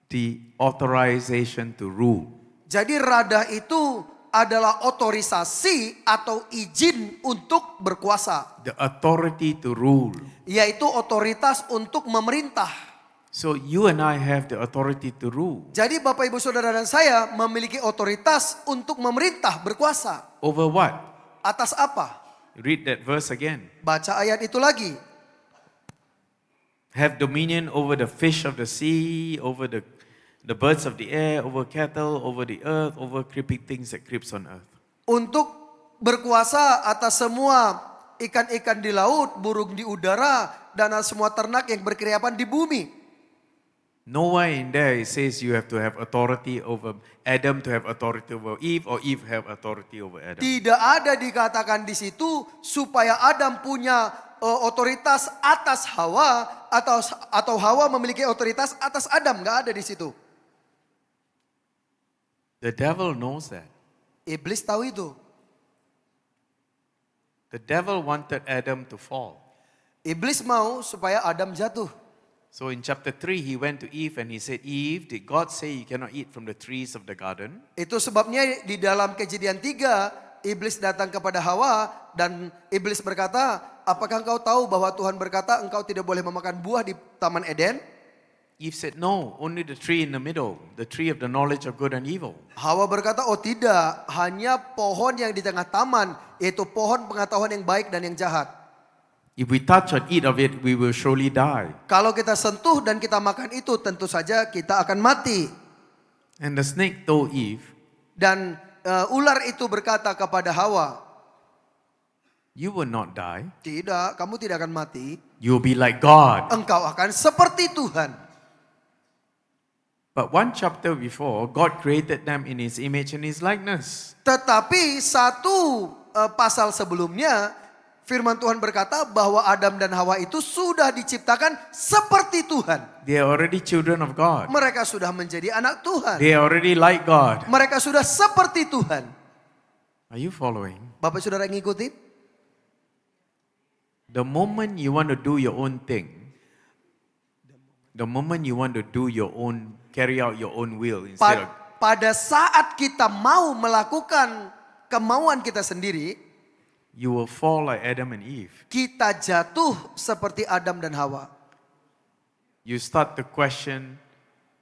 the authorization to rule. Jadi radah itu adalah otorisasi atau izin untuk berkuasa. The authority to rule. Yaitu otoritas untuk memerintah. So you and I have the authority to rule. Jadi Bapak Ibu Saudara dan saya memiliki otoritas untuk memerintah, berkuasa. Over what? Atas apa? Read that verse again. Baca ayat itu lagi. Have dominion over the fish of the sea, over the birds of the air, over cattle, over the earth, over creeping things that creeps on earth. Untuk berkuasa atas semua ikan-ikan di laut, burung di udara, dan semua ternak yang berkeriapan di bumi. Nowhere in there it says you have to have authority over Adam to have authority over Eve or Eve have authority over Adam. Tidak ada dikatakan di situ supaya Adam punya otoritas atas Hawa atau Hawa memiliki otoritas atas Adam. Nggak ada di situ. The devil knows that. Iblis tahu itu. The devil wanted Adam to fall. Iblis mau supaya Adam jatuh. So in chapter 3 he went to Eve and he said, Eve, did God say you cannot eat from the trees of the garden? Itu sebabnya di dalam Kejadian 3 Iblis datang kepada Hawa dan Iblis berkata, apakah engkau tahu bahwa Tuhan berkata engkau tidak boleh memakan buah di Taman Eden? Eve said, no, only the tree in the middle, the tree of the knowledge of good and evil. Hawa berkata, oh tidak, hanya pohon yang di tengah taman, yaitu pohon pengetahuan yang baik dan yang jahat. If we touch or eat of it, we will surely die. Kalau kita sentuh dan kita makan itu, tentu saja kita akan mati. And the snake told Eve, Dan ular itu berkata kepada Hawa, you will not die. tidak, kamu tidak akan mati. You will be like God. Engkau akan seperti Tuhan. But one chapter before, God created them in His image and His likeness. Tetapi satu pasal sebelumnya, firman Tuhan berkata bahwa Adam dan Hawa itu sudah diciptakan seperti Tuhan. They are already children of God. Mereka sudah menjadi anak Tuhan. They are already like God. Mereka sudah seperti Tuhan. Are you following? Bapak Saudara ngikutin? The moment you want to do your own thing, the moment you want to do your own, carry out your own will instead of Pada saat kita mau melakukan kemauan kita sendiri, you will fall like Adam and Eve. kita jatuh seperti Adam dan Hawa. You start to question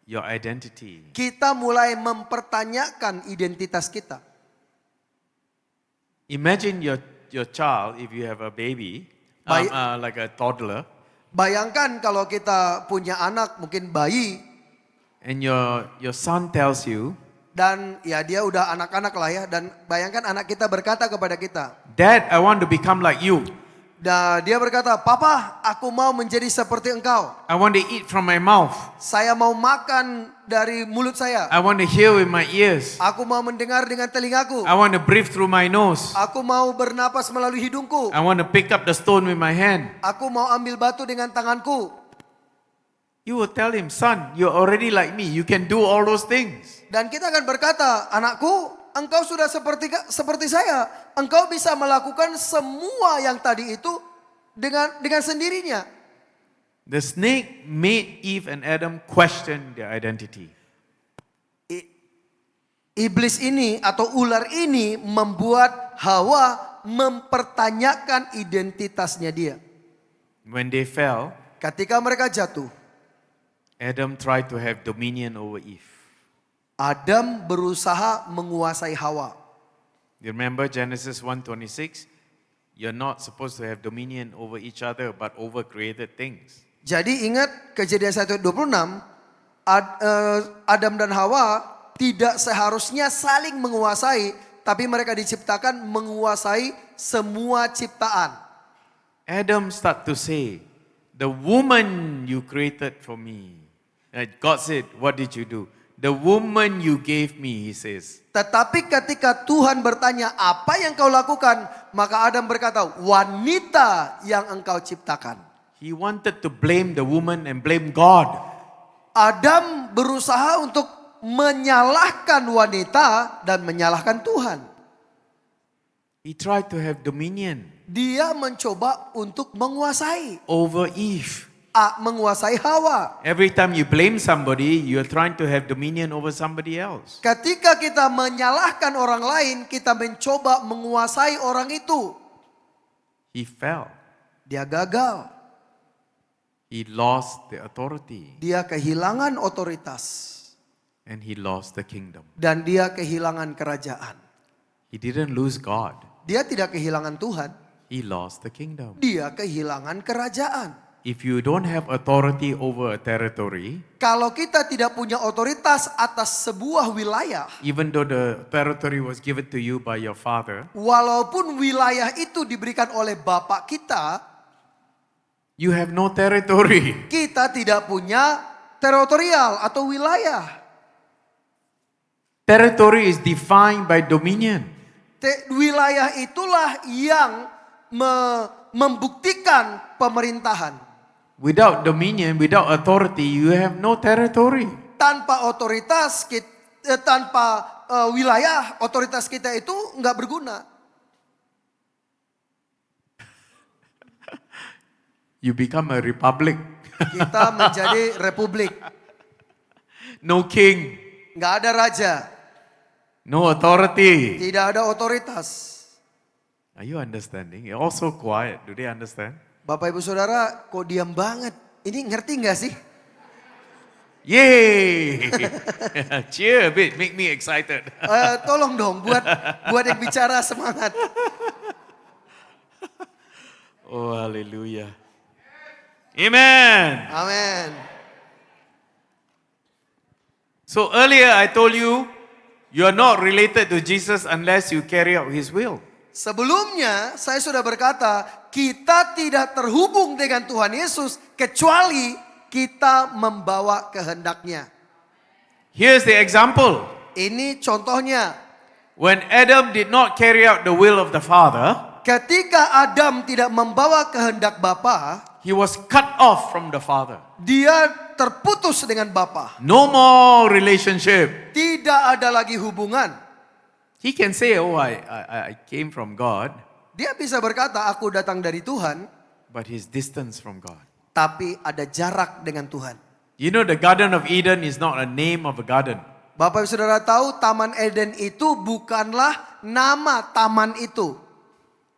your identity. Kita mulai mempertanyakan identitas kita. Imagine your child, if you have a baby, Bayi- like a toddler, Bayangkan kalau kita punya anak, mungkin bayi, and your son tells you, dan ya dia udah anak-anak lah ya, dan bayangkan anak kita berkata kepada kita, Dad, I want to become like you. dan dia berkata, Papa, aku mau menjadi seperti engkau. I want to eat from my mouth. Saya mau makan dari mulut saya. I want to hear with my ears. Aku mau mendengar dengan telingaku. I want to breathe through my nose. Aku mau bernapas melalui hidungku. I want to pick up the stone with my hand. Aku mau ambil batu dengan tanganku. You will tell him, son, you're already like me. You can do all those things. Dan kita akan berkata, anakku, engkau sudah seperti saya. Engkau bisa melakukan semua yang tadi itu dengan sendirinya. The snake made Eve and Adam question their identity. Iblis ini atau ular ini membuat Hawa mempertanyakan identitasnya dia. When they fell, Ketika mereka jatuh, Adam tried to have dominion over Eve. Adam berusaha menguasai Hawa. You remember Genesis 1:26? You're not supposed to have dominion over each other, but over created things. Jadi ingat Kejadian 1:26, Adam dan Hawa tidak seharusnya saling menguasai, tapi mereka diciptakan menguasai semua ciptaan. Adam start to say, the woman you created for me. God said, what did you do? The woman you gave me, he says. Tetapi ketika Tuhan bertanya, apa yang kau lakukan? Maka Adam berkata, wanita yang engkau ciptakan. He wanted to blame the woman and blame God. Adam berusaha untuk menyalahkan wanita dan menyalahkan Tuhan. He tried to have dominion Dia mencoba untuk menguasai. over Eve. Menguasai Hawa. Every time you blame somebody, you're trying to have dominion over somebody else. Ketika kita menyalahkan orang lain, kita mencoba menguasai orang itu. He fell. Dia gagal. He lost the authority Dia kehilangan otoritas. and he lost the kingdom. Dan dia kehilangan kerajaan. He didn't lose God. Dia tidak kehilangan Tuhan. He lost the kingdom. Dia kehilangan kerajaan. If you don't have authority over a territory, Kalau kita tidak punya otoritas atas sebuah wilayah, even though the territory was given to you by your father, walaupun wilayah itu diberikan oleh bapak kita, you have no territory. kita tidak punya teritorial atau wilayah. Territory is defined by dominion. Wilayah itulah yang membuktikan pemerintahan. Without dominion, without authority, you have no territory. Tanpa otoritas, tanpa wilayah, otoritas kita itu nggak berguna. You become a republic. Kita menjadi republik, No king, nggak ada raja, no authority. tidak ada otoritas. Are you understanding? You're also quiet. Do they understand? Bapak ibu saudara, kok diam banget? Ini ngerti nggak sih? Yay! Cheer a bit, make me excited. Tolong dong buat yang bicara semangat. Oh, hallelujah. Amen. Amin. So earlier I told you, you are not related to Jesus unless you carry out his will. Sebelumnya saya sudah berkata, kita tidak terhubung dengan Tuhan Yesus kecuali kita membawa kehendaknya. Here's the example. Ini contohnya. When Adam did not carry out the will of the Father, Ketika Adam tidak membawa kehendak Bapa, he was cut off from the Father. dia terputus dengan Bapa. No more relationship. Tidak ada lagi hubungan. He can say, oh, I came from God, Dia bisa berkata, aku datang dari Tuhan, but he's distance from God. tapi ada jarak dengan Tuhan. You know, the Garden of Eden is not a name of a garden. Bapak ibu saudara tahu, Taman Eden itu bukanlah nama taman itu.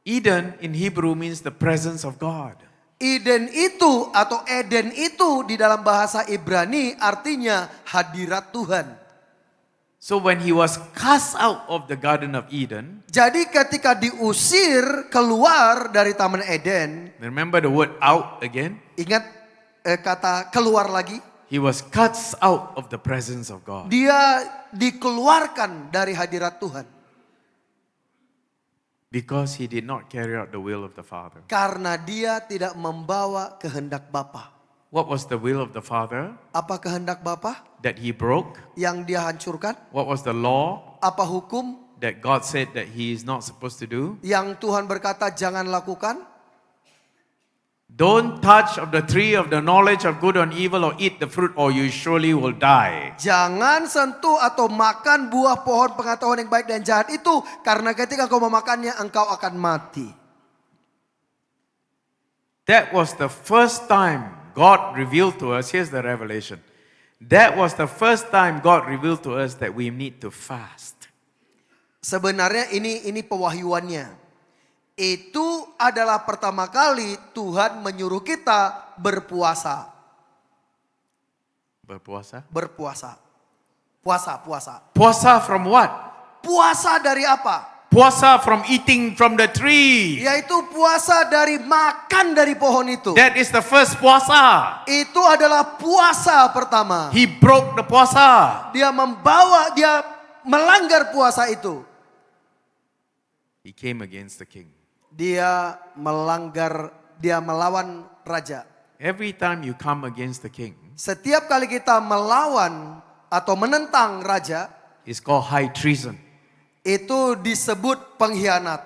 Eden in Hebrew means the presence of God. Eden itu atau Eden itu di dalam bahasa Ibrani artinya hadirat Tuhan. So when he was cast out of the Garden of Eden, Jadi ketika diusir keluar dari Taman Eden, remember the word out again? ingat kata keluar lagi, He was cast out of the presence of God. dia dikeluarkan dari hadirat Tuhan. Because he did not carry out the will of the Father. Karena dia tidak membawa kehendak Bapa. What was the will of the Father Apa kehendak Bapa that he broke? yang dia hancurkan? What was the law Apa hukum that God said that he is not supposed to do? yang Tuhan berkata jangan lakukan? Don't touch of the tree of the knowledge of good and evil or eat the fruit or you surely will die. Jangan sentuh atau makan buah pohon pengetahuan yang baik dan jahat itu. Karena ketika kau memakannya engkau akan mati. That was the first time God revealed to us. Here's the revelation. That was the first time God revealed to us that we need to fast. Sebenarnya ini pewahyuannya. Itu adalah pertama kali Tuhan menyuruh kita berpuasa. Berpuasa. Berpuasa. Puasa. Puasa from what? Puasa dari apa? Puasa from eating from the tree. Yaitu puasa dari makan dari pohon itu. That is the first puasa. Itu adalah puasa pertama. He broke the puasa. Dia melanggar puasa itu. He came against the king. Dia melawan raja. Every time you come against the king, Setiap kali kita melawan atau menentang raja, it's called high treason. itu disebut pengkhianat.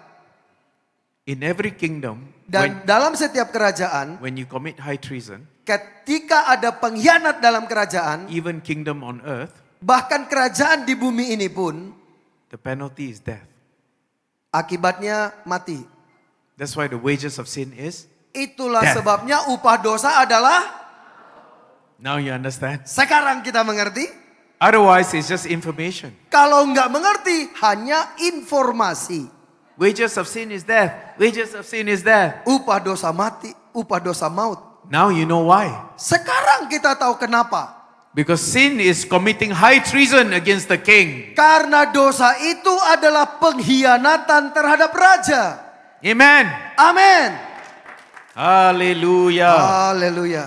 In every kingdom, Dan dalam setiap kerajaan, when you commit high treason, ketika ada pengkhianat dalam kerajaan, even kingdom on earth, bahkan kerajaan di bumi ini pun, the penalty is death. akibatnya mati. That's why the wages of sin is. Itulah Death. sebabnya upah dosa adalah, Now you understand. sekarang kita mengerti. Otherwise, it's just information. Kalau nggak mengerti, hanya informasi. Wages of sin is death. Wages of sin is death. Upah dosa mati, upah dosa maut. Now you know why. Sekarang kita tahu kenapa. Because sin is committing high treason against the king. Karena dosa itu adalah pengkhianatan terhadap raja. Amen. Amin. Hallelujah. Haleluya.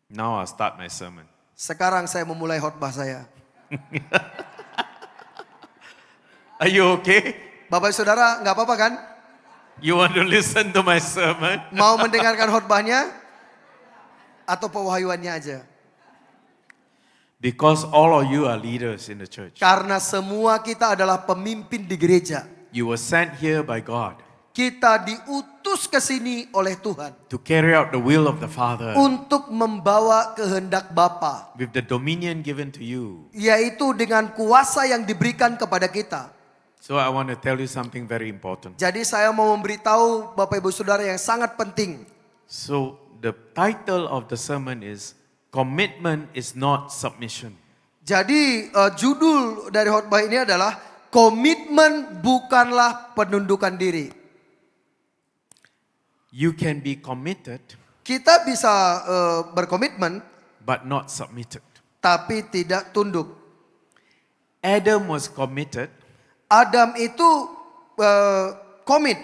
Now I'll start my sermon. Sekarang saya memulai khotbah saya. Are you okay? Bapak saudara, nggak apa-apa kan? You want to listen to my sermon? Mau mendengarkan khotbahnya? Atau pewahyuannya aja? Because all of you are leaders in the church. Karena semua kita adalah pemimpin di gereja. You were sent here by God Kita diutus ke sini oleh Tuhan. to carry out the will of the Father Untuk membawa kehendak Bapa. with the dominion given to you. Yaitu dengan kuasa yang diberikan kepada kita. So I want to tell you something very important. Jadi saya mau memberitahu Bapak Ibu Saudara yang sangat penting. So the title of the sermon is Commitment is not submission. Jadi judul dari khotbah ini adalah komitmen bukanlah penundukan diri. You can be committed Kita bisa berkomitmen but not submitted. tapi tidak tunduk. Adam was committed Adam itu komit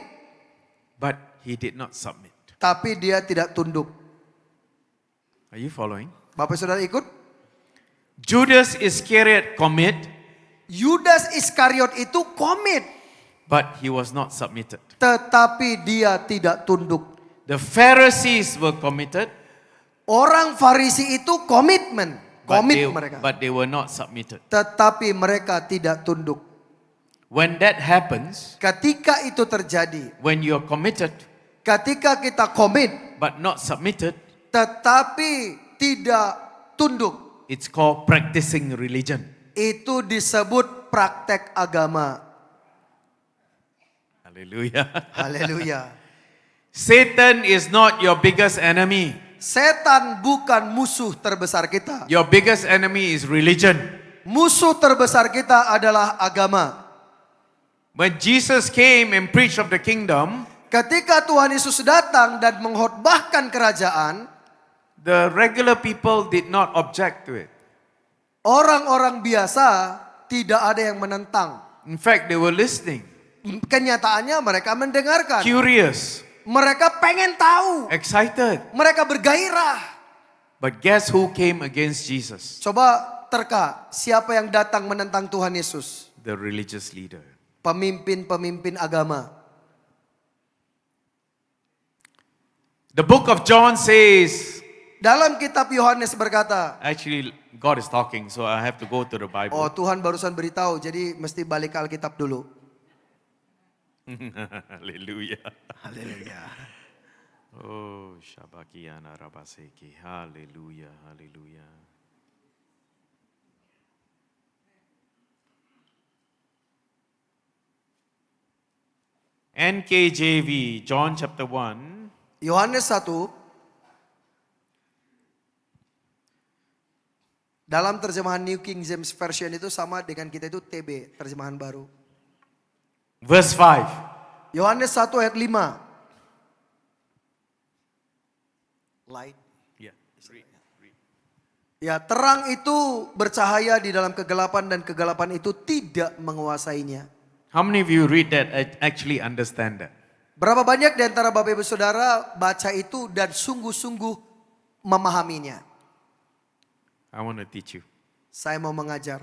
but he did not submit. tapi dia tidak tunduk. Are you following? Bapak Saudara ikut? Judas Iscariot commit Yudas Iskariot itu komit but he was not submitted. tetapi dia tidak tunduk. The Pharisees were committed Orang Farisi itu komitmen, mereka. but they were not submitted. Tetapi mereka tidak tunduk. When that happens, Ketika itu terjadi, when you are committed ketika kita komit but not submitted, tetapi tidak tunduk, it's called practicing religion. itu disebut praktek agama. Hallelujah. Haleluya. Satan is not your biggest enemy. Setan bukan musuh terbesar kita. Your biggest enemy is religion. Musuh terbesar kita adalah agama. When Jesus came and preached of the kingdom, Ketika Tuhan Yesus datang dan mengkhotbahkan kerajaan, the regular people did not object to it. orang-orang biasa tidak ada yang menentang. In fact, they were listening, Kenyataannya mereka mendengarkan. curious, Mereka pengen tahu. excited. Mereka bergairah. But guess who came against Jesus? Coba terka, siapa yang datang menentang Tuhan Yesus? The religious leader. Pemimpin-pemimpin agama. The book of John says, Dalam kitab Yohanes berkata, actually, God is talking, so I have to go to the Bible. oh Tuhan barusan beritahu, jadi mesti balik ke Alkitab dulu. Hallelujah. Haleluya. Oh, Shabakiana Rabaseki. Hallelujah. Hallelujah. NKJV, John chapter 1. Yohanes 1. Dalam terjemahan New King James Version itu sama dengan kita itu TB, terjemahan baru. Verse 5. Yohanes 1 ayat 5. Light. Yeah. Ya, terang itu bercahaya di dalam kegelapan dan kegelapan itu tidak menguasainya. How many of you read that and actually understand that? Berapa banyak di antara Bapak Ibu Saudara baca itu dan sungguh-sungguh memahaminya? I want to teach you. Saya mau mengajar.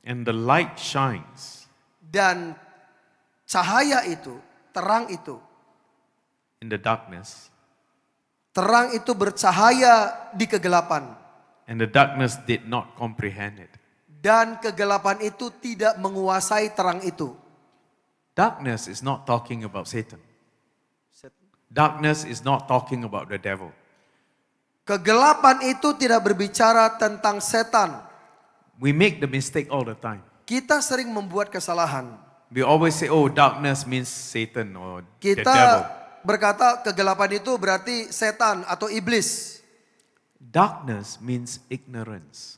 And the light shines Dan cahaya itu, terang itu, in the darkness, terang itu bercahaya di kegelapan. and the darkness did not comprehend it. Dan kegelapan itu tidak menguasai terang itu. Darkness is not talking about Satan. Darkness is not talking about the devil. Kegelapan itu tidak berbicara tentang setan. We make the mistake all the time. Kita sering membuat kesalahan. We always say, oh, darkness means Satan or the Kita devil. berkata kegelapan itu berarti setan atau iblis. Darkness means ignorance.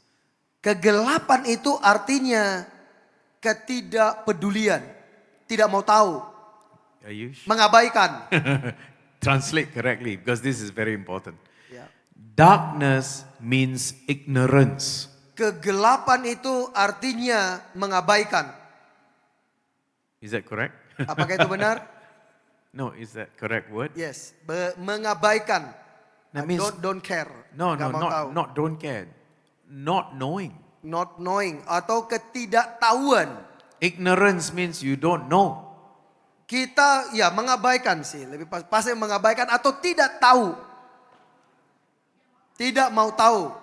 Kegelapan itu artinya ketidakpedulian. Tidak mau tahu. Are you sure? Mengabaikan. Translate correctly because this is very important. Ya. Darkness means ignorance. Kegelapan itu artinya mengabaikan. Is that correct? Apakah itu benar? No, is that correct word? Yes. Mengabaikan. That means Don't care. no, Nggak mau tahu. not don't care. Not knowing. Not knowing atau ketidaktahuan. Ignorance means you don't know. Kita ya mengabaikan sih, lebih pasti mengabaikan atau tidak tahu. Tidak mau tahu.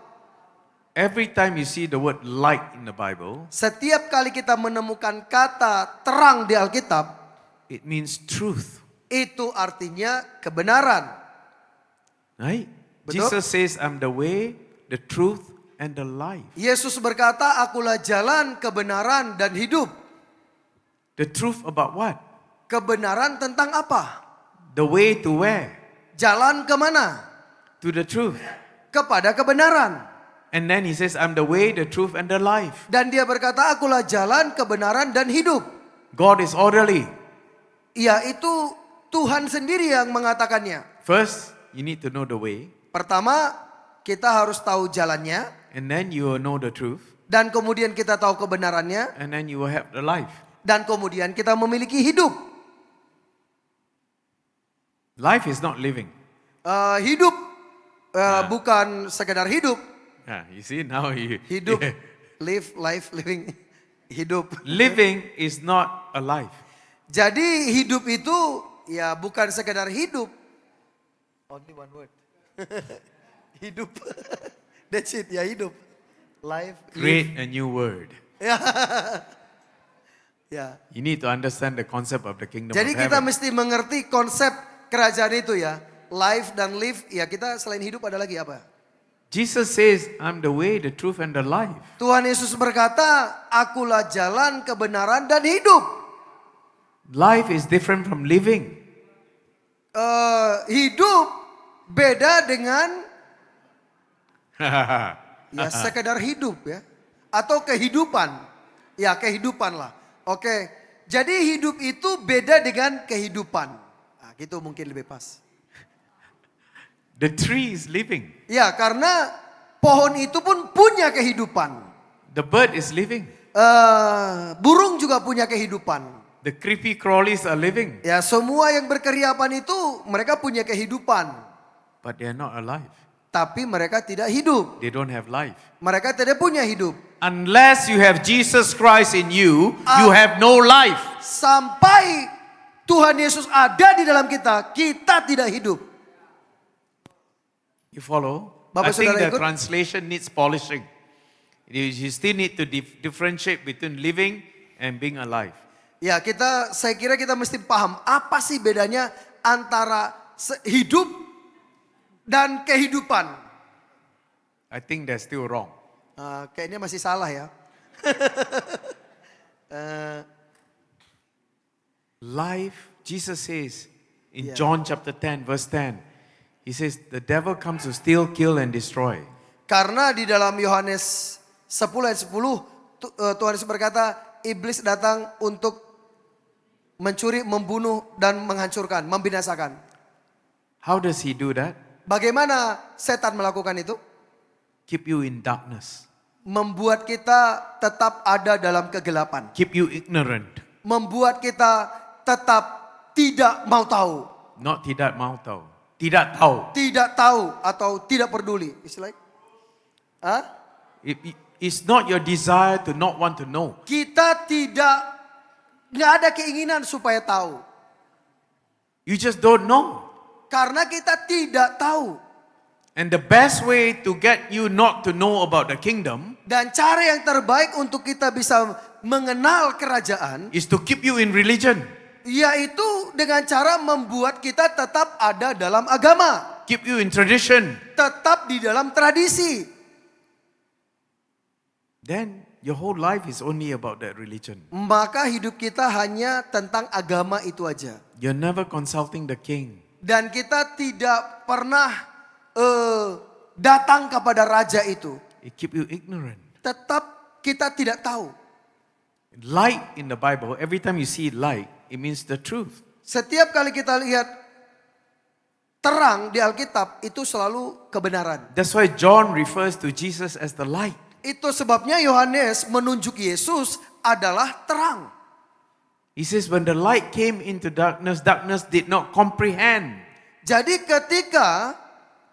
Every time you see the word light in the Bible, Setiap kali kita menemukan kata terang di Alkitab, it means truth. itu artinya kebenaran. Right? Betul. Jesus says, I'm the way, the truth, and the life. Yesus berkata, akulah jalan, kebenaran, dan hidup. The truth about what? Kebenaran tentang apa? The way to where? Jalan kemana? To the truth. Kepada kebenaran. And then he says, I'm the way, the truth, and the life. Dan dia berkata, akulah jalan, kebenaran, dan hidup. God is orderly. Ya, itu Tuhan sendiri yang mengatakannya. First, you need to know the way, Pertama, kita harus tahu jalannya. and then you will know the truth, Dan kemudian kita tahu kebenarannya. and then you will have the life. Dan kemudian kita memiliki hidup. Life is not living. Hidup bukan sekedar hidup. You see, now you... Hidup, live, life, living, hidup. Living is not alive. Jadi hidup itu ya bukan sekedar hidup. Only one word. Hidup. That's it, ya hidup. Life, live. Create a new word. Ya. You need to understand the concept of the kingdom Jadi of kita heaven. mesti mengerti konsep kerajaan itu ya. Life dan live, ya kita selain hidup ada lagi apa? Jesus says, I'm the way, the truth, and the life. Tuhan Yesus berkata, akulah jalan, kebenaran, dan hidup. Life is different from living. Hidup beda dengan ya sekedar hidup ya. Atau kehidupan. Ya kehidupan lah. Oke. Jadi hidup itu beda dengan kehidupan. Nah, gitu mungkin lebih pas. The tree is living. Ya karena pohon itu pun punya kehidupan. The bird is living. Burung juga punya kehidupan. The creepy crawlies are living. Ya semua yang berkeriapan itu mereka punya kehidupan. But they are not alive. Tapi mereka tidak hidup. They don't have life. Mereka tidak punya hidup. Unless you have Jesus Christ in you, you have no life. Sampai Tuhan Yesus ada di dalam kita, kita tidak hidup. You follow? Bapak I think saudara the ikut? translation needs polishing. You still need to differentiate between living and being alive. Ya saya kira kita mesti paham apa sih bedanya antara hidup dan kehidupan. I think they're still wrong. Kayaknya masih salah ya. Life, Jesus says in Yeah. John chapter 10 verse 10, he says the devil comes to steal, kill and destroy. Karena di dalam Yohanes 10 ayat 10 Tuhan Yesus berkata iblis datang untuk mencuri, membunuh dan menghancurkan, membinasakan. How does he do that? Bagaimana setan melakukan itu? Keep you in darkness. Membuat kita tetap ada dalam kegelapan. Keep you ignorant. Membuat kita tetap tidak mau tahu. Not tidak mau tahu. Tidak tahu. Tidak tahu atau tidak peduli. Istilah. Hah? It's not your desire to not want to know. Kita nggak ada keinginan supaya tahu. You just don't know. Karena kita tidak tahu. And the best way to get you not to know about the kingdom Dan cara yang terbaik untuk kita bisa mengenal kerajaan, is to keep you in religion. yaitu dengan cara membuat kita tetap ada dalam agama. Keep you in tradition. Tetap di dalam tradisi. Then your whole life is only about that religion. Maka hidup kita hanya tentang agama itu aja. You're never consulting the king. Dan kita tidak pernah datang kepada raja itu. It keep you ignorant. Tetap kita tidak tahu. Light in the Bible, every time you see light, it means the truth. Setiap kali kita lihat terang di Alkitab, itu selalu kebenaran. That's why John refers to Jesus as the light. Itu sebabnya Yohanes menunjuk Yesus adalah terang. He says when the light came into darkness, darkness did not comprehend. Jadi ketika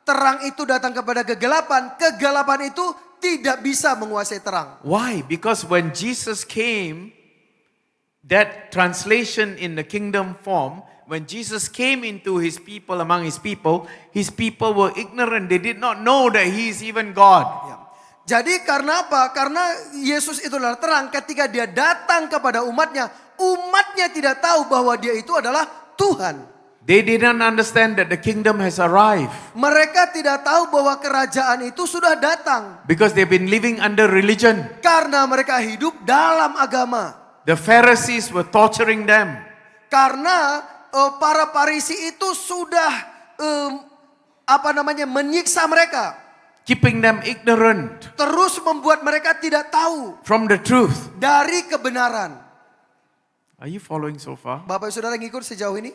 terang itu datang kepada kegelapan, kegelapan itu tidak bisa menguasai terang. Why? Because when Jesus came, that translation in the kingdom form, when Jesus came into his people, among his people were ignorant. They did not know that he is even God. Ya. Jadi karena apa? Karena Yesus itu adalah terang. Ketika dia datang kepada umatnya, umatnya tidak tahu bahwa dia itu adalah Tuhan. They didn't understand that the kingdom has arrived. Mereka tidak tahu bahwa kerajaan itu sudah datang. Because they've been living under religion. Karena mereka hidup dalam agama. The Pharisees were torturing them. Karena para Farisi itu sudah menyiksa mereka. Keeping them ignorant Terus membuat mereka tidak tahu from the truth. dari kebenaran. Are you following so far? Bapak saudara ngikut sejauh ini?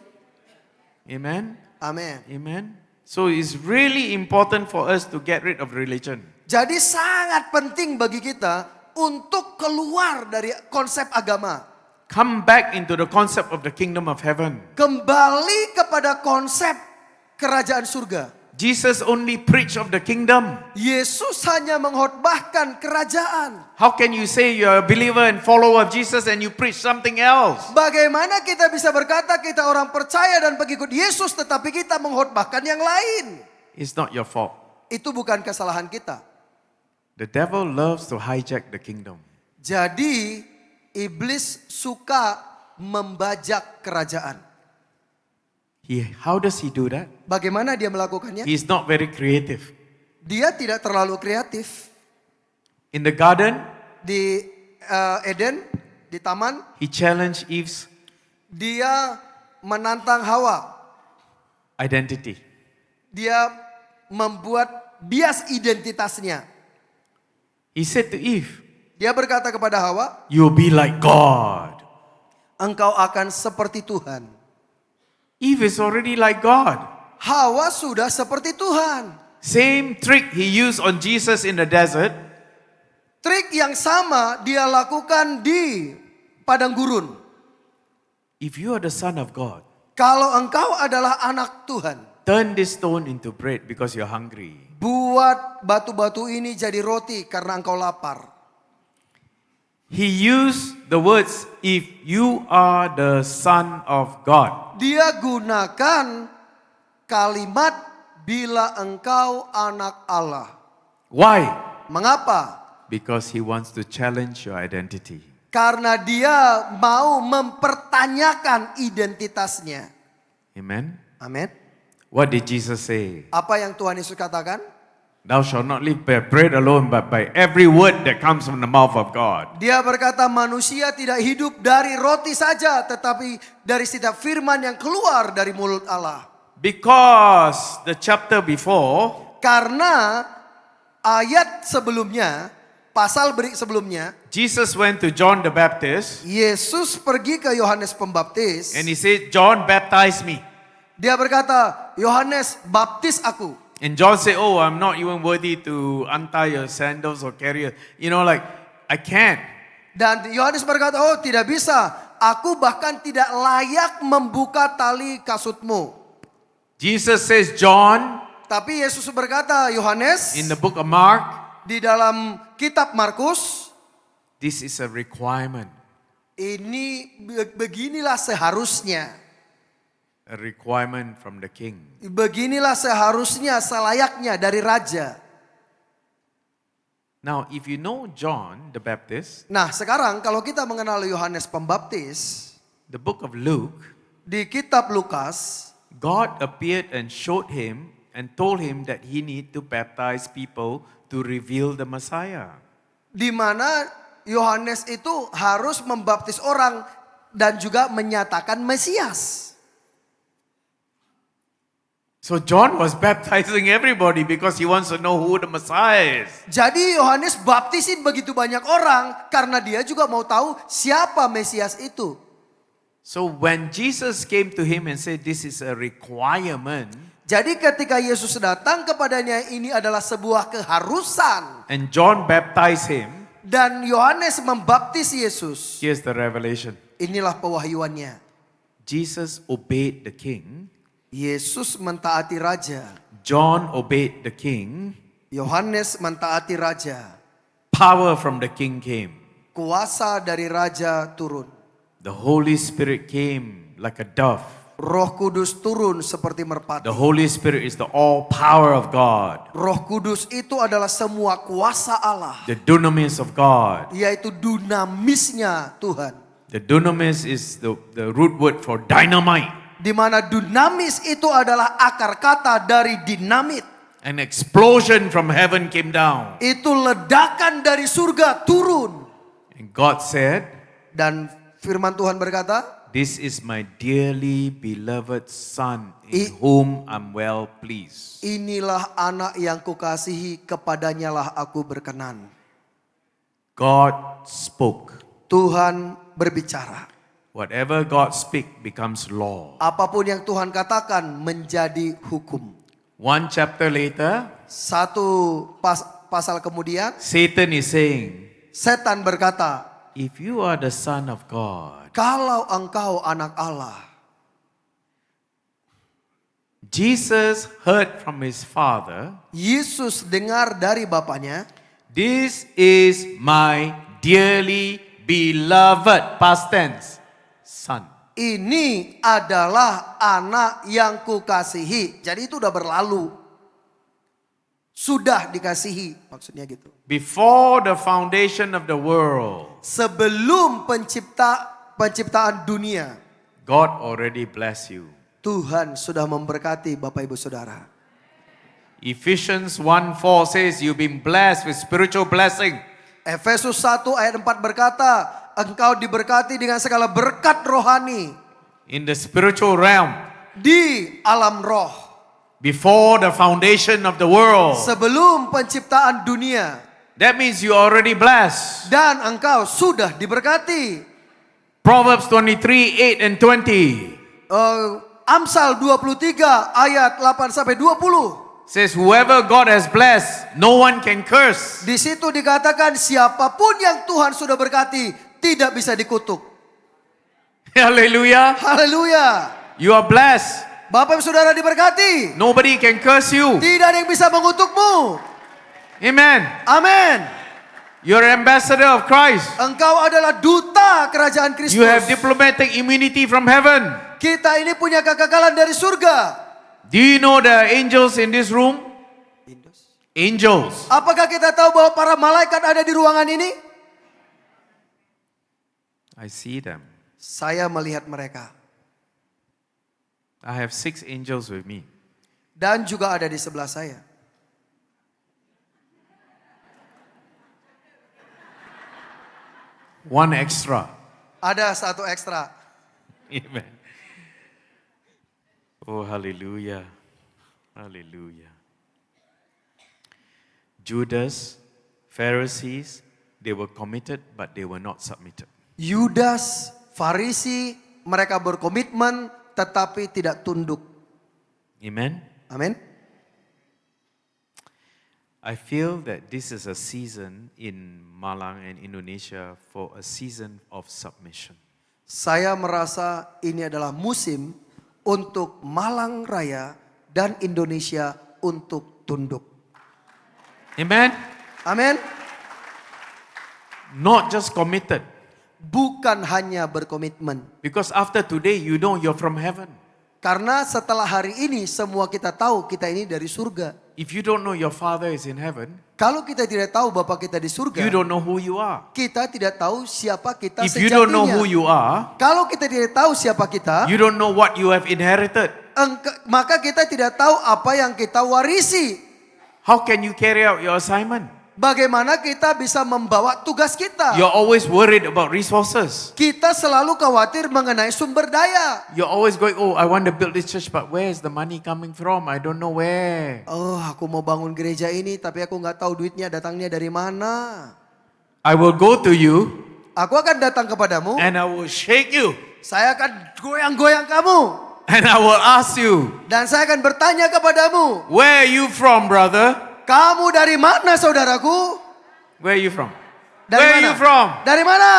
Amen? Amin. Amen? So it's really important for us to get rid of religion. Jadi sangat penting bagi kita untuk keluar dari konsep agama. Come back into the concept of the kingdom of heaven. Kembali kepada konsep kerajaan surga. Jesus only preached of the kingdom. Yesus hanya mengkhotbahkan kerajaan. How can you say you're a believer and follower of Jesus and you preach something else? Bagaimana kita bisa berkata kita orang percaya dan pengikut Yesus tetapi kita mengkhotbahkan yang lain? It's not your fault. Itu bukan kesalahan kita. The devil loves to hijack the kingdom. Jadi iblis suka membajak kerajaan. How does he do that? Bagaimana dia melakukannya? He's not very creative. Dia tidak terlalu kreatif. In the garden, Di Eden, di taman, he challenged Eve's dia menantang Hawa. identity. Dia membuat bias identitasnya. He said to Eve, Dia berkata kepada Hawa, you'll be like God. engkau akan seperti Tuhan. Eve is already like God. Hawa sudah seperti Tuhan. Same trick he used on Jesus in the desert. Trik yang sama dia lakukan di padang gurun. If you are the son of God, Kalau engkau adalah anak Tuhan, turn this stone into bread because you're hungry. buat batu-batu ini jadi roti karena engkau lapar. He used the words, if you are the son of God. Dia gunakan kalimat bila engkau anak Allah. Why? Mengapa? Because he wants to challenge your identity. Karena dia mau mempertanyakan identitasnya. Amen? Amin. What did Jesus say? Apa yang Tuhan Yesus katakan? Thou shalt not live by bread alone, but by every word that comes from the mouth of God. Dia berkata manusia tidak hidup dari roti saja, tetapi dari setiap firman yang keluar dari mulut Allah. Because the chapter before, Karena ayat sebelumnya, pasal sebelumnya, Jesus went to John the Baptist Yesus pergi ke Yohanes Pembaptis. and he said, John baptized me. Dia berkata, Yohanes baptis aku. And John said, "Oh, I'm not even worthy to untie your sandals or carry it." You know, like, I can't. Dan Yohanes berkata, oh tidak bisa. Aku bahkan tidak layak membuka tali kasutmu. Jesus says, John, Tapi Yesus berkata, Yohanes, in the book of Mark, di dalam kitab Markus, this is a requirement. ini beginilah seharusnya. A requirement from the king. Beginilah seharusnya, selayaknya dari raja. Now, if you know John the Baptist, Nah sekarang kalau kita mengenal Yohanes Pembaptis, the book of Luke, di kitab Lukas, God appeared and showed him and told him that he need to baptize people to reveal the Messiah. di mana Yohanes itu harus membaptis orang dan juga menyatakan Mesias. So John was baptizing everybody because he wants to know who the Messiah is. Jadi Yohanes baptisin begitu banyak orang karena dia juga mau tahu siapa Mesias itu. So when Jesus came to him and said this is a requirement, Jadi ketika Yesus datang kepadanya ini adalah sebuah keharusan. and John baptized him, Dan Yohanes membaptis Yesus. here's the revelation. Inilah pewahyuannya. Jesus obeyed the king. Yesus mentaati raja. John obeyed the king. Yohanes mentaati raja. Power from the king came. Kuasa dari raja turun. The Holy Spirit came like a dove. Roh Kudus turun seperti merpati. The Holy Spirit is the all power of God. Roh Kudus itu adalah semua kuasa Allah. The dunamis of God. Yaitu dinamisnya Tuhan. The dunamis is the root word for dynamite. Di mana dunamis itu adalah akar kata dari dinamit. An explosion from heaven came down. Itu ledakan dari surga turun. And God said, Dan firman Tuhan berkata, "This is my dearly beloved son in whom I'm well pleased." inilah anak yang kukasihi, kepadanya lah aku berkenan. God spoke. Tuhan berbicara. Whatever God speak becomes law. Apapun yang Tuhan katakan menjadi hukum. One chapter later, Satu pasal kemudian, Satan is saying, setan berkata, if you are the son of God, kalau engkau anak Allah. Jesus heard from his father, Yesus dengar dari bapaknya, this is my dearly beloved, past tense, son. ini adalah anak yang kukasihi. Jadi itu udah berlalu. Sudah dikasihi, maksudnya gitu. Before the foundation of the world, Sebelum penciptaan dunia, God already blessed you. Tuhan sudah memberkati Bapak Ibu Saudara. Ephesians 1:4 says you've been blessed with spiritual blessing. Efesus 1 ayat 4 berkata, engkau diberkati dengan segala berkat rohani In the spiritual realm, di alam roh. before the foundation of the world. Sebelum penciptaan dunia. That means you are already blessed. Dan engkau sudah diberkati. Proverbs 23:8 and 20 Amsal 23 ayat 8 sampai 20. says whoever God has blessed, no one can curse. Di situ dikatakan siapapun yang Tuhan sudah berkati tidak bisa dikutuk. Hallelujah. Haleluya. You are blessed. Bapak Ibu Saudara diberkati. Nobody can curse you. Tidak ada yang bisa mengutukmu. Amen. Amin. You're an ambassador of Christ. Engkau adalah duta kerajaan Kristus. You have diplomatic immunity from heaven. Kita ini punya kekekalan dari surga. Do you know the angels in this room? Angels. Apakah kita tahu bahwa para malaikat ada di ruangan ini? I see them. Saya melihat mereka. I have 6 angels with me. Dan juga ada di sebelah saya. One extra. Ada satu ekstra. Amen. Oh, hallelujah. Hallelujah. Judas, Pharisees, they were committed but they were not submitted. Yudas, Farisi, mereka berkomitmen tetapi tidak tunduk. Amen. Amin. I feel that this is a season in Malang and Indonesia for a season of submission. Saya merasa ini adalah musim untuk Malang Raya dan Indonesia untuk tunduk. Amen? Amin. Not just committed. Bukan hanya berkomitmen. Because after today, you know you're from heaven. Karena setelah hari ini semua kita tahu kita ini dari surga. If you don't know your Father is in heaven, Kalau kita tidak tahu Bapa kita di surga, you don't know who you are. kita tidak tahu siapa kita If you don't know who sejatinya. you are, Kalau kita tidak tahu siapa kita, you don't know what you have inherited. maka kita tidak tahu apa yang kita warisi. How can you carry out your assignment? Bagaimana kita bisa membawa tugas kita? You're always worried about resources. Kita selalu khawatir mengenai sumber daya. You're always going, oh, I want to build this church, but where is the money coming from? I don't know where. Oh, aku mau bangun gereja ini, tapi aku nggak tahu duitnya datangnya dari mana. I will go to you Aku akan datang kepadamu, and I will shake you saya akan goyang-goyang kamu. and I will ask you, Dan saya akan bertanya kepadamu, where are you from, brother? kamu dari mana saudaraku? Where are you from? Dari Where are mana? you from? Dari mana?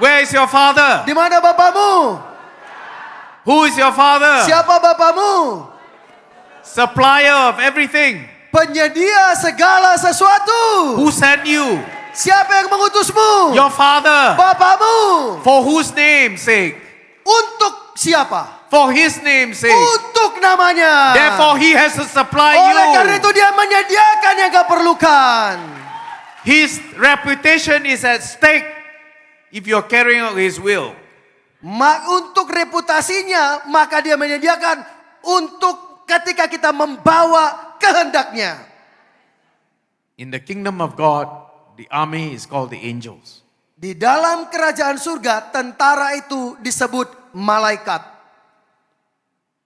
Where is your father? Di mana bapamu? Who is your father? Siapa bapamu? Supplier of everything. Penyedia segala sesuatu. Who sent you? Siapa yang mengutusmu? Your father. Bapamu. For whose name's sake? Untuk siapa? For his name's sake. Untuk namanya. Therefore he has to supply Oleh karena you. itu dia menyediakan yang kau perlukan. His reputation is at stake if you're carrying out his will. Untuk reputasinya, maka dia menyediakan untuk ketika kita membawa kehendaknya. In the kingdom of God, the army is called the angels. Di dalam kerajaan surga, tentara itu disebut malaikat.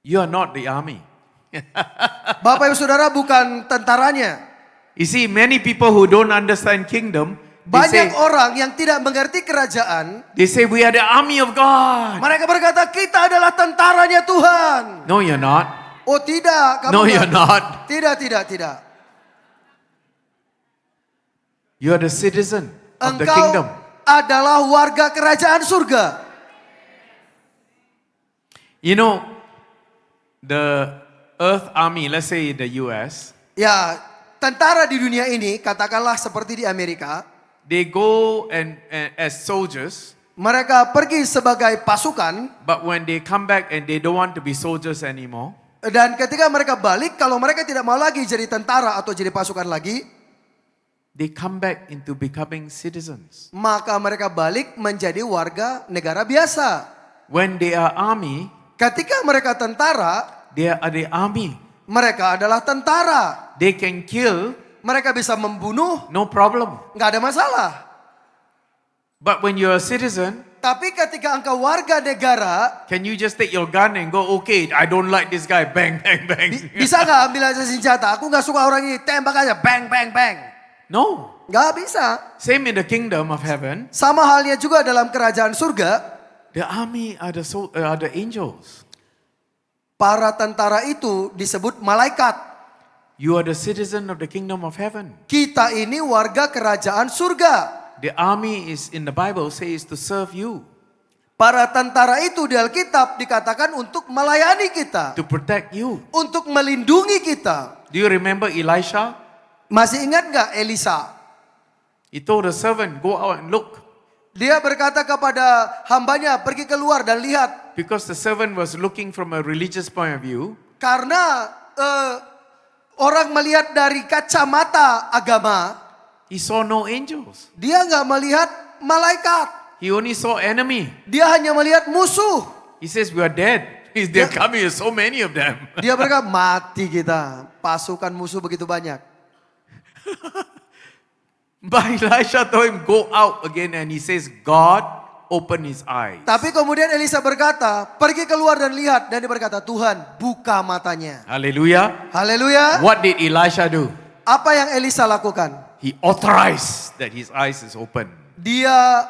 You are not the army. Bapak Ibu Saudara bukan tentaranya. You see, many people who don't understand kingdom, Banyak orang yang tidak mengerti kerajaan, they say we are the army of God. mereka berkata kita adalah tentaranya Tuhan. No, you're not. Oh tidak, kamu No, enggak. you're not. Tidak. You are the citizen of the Engkau kingdom. adalah warga kerajaan surga. You know, the earth army, let's say the US, Ya, tentara di dunia ini, katakanlah seperti di Amerika, they go and as soldiers, mereka pergi sebagai pasukan, but when they come back and they don't want to be soldiers anymore, dan ketika mereka balik, kalau mereka tidak mau lagi jadi tentara atau jadi pasukan lagi, they come back into becoming citizens. maka mereka balik menjadi warga negara biasa. When they are army, Ketika mereka tentara, they are the army. mereka adalah tentara. They can kill, Mereka bisa membunuh, no problem. nggak ada masalah. But when you're a citizen, Tapi ketika engkau warga negara, can you just take your gun and go, okay, I don't like this guy, bang, bang, bang. bisa nggak ambil aja senjata? Aku nggak suka orang ini, tembak aja, bang, bang, bang. No. Nggak bisa. Same in the kingdom of heaven. Sama halnya juga dalam kerajaan surga, The army are the angels. para tentara itu disebut malaikat. You are the citizen of the kingdom of heaven. Kita ini warga kerajaan surga. The army is in the Bible says to serve you, Para tentara itu di Alkitab dikatakan untuk melayani kita, to protect you. untuk melindungi kita. Do you remember Elisha? Masih ingat nggak Elisa? He told the servant, go out and look. Dia berkata kepada hambanya, pergi keluar dan lihat. Because the servant was looking from a religious point of view. Karena orang melihat dari kacamata agama, He saw no angels. dia nggak melihat malaikat. He only saw enemy. Dia hanya melihat musuh. He says, we are dead. They're coming, so many of them. Dia berkata, mati kita. Pasukan musuh begitu banyak. But Elisha told him, go out again. And he says, God opened his eyes. Tapi kemudian Elisa berkata, pergi keluar dan lihat. Dan dia berkata, Tuhan buka matanya. Hallelujah. Haleluya. What did Elisha do? Apa yang Elisa lakukan? He authorized that his eyes is open. Dia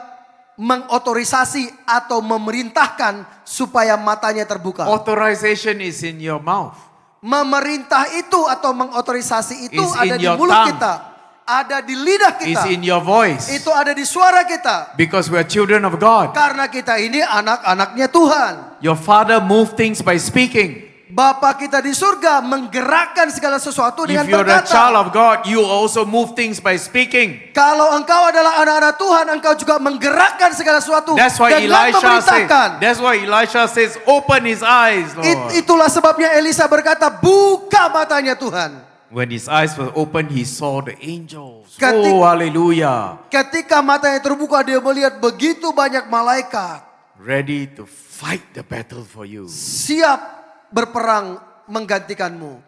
mengotorisasi atau memerintahkan supaya matanya terbuka. Authorization is in your mouth. Memerintah itu atau mengotorisasi itu Is ada in di your mulut tongue. kita. Ada di lidah It's kita. in your voice. Itu ada di suara kita. Because we are children of God. Karena kita ini anak-anaknya Tuhan. Your Father moved things by speaking. Bapa kita di surga menggerakkan segala sesuatu dengan If you're a child berkata. of God, you also move things by speaking. Kalau engkau adalah anak-anak Tuhan, engkau juga menggerakkan segala sesuatu That's why dengan memerintahkan. Elisha says, open his eyes, Lord. Itulah sebabnya Elisa berkata, buka matanya Tuhan. When his eyes were opened, he saw the angels. Ketik- Oh, hallelujah. Ketika matanya terbuka, dia melihat begitu banyak malaikat Ready to fight the battle for you. siap berperang menggantikanmu.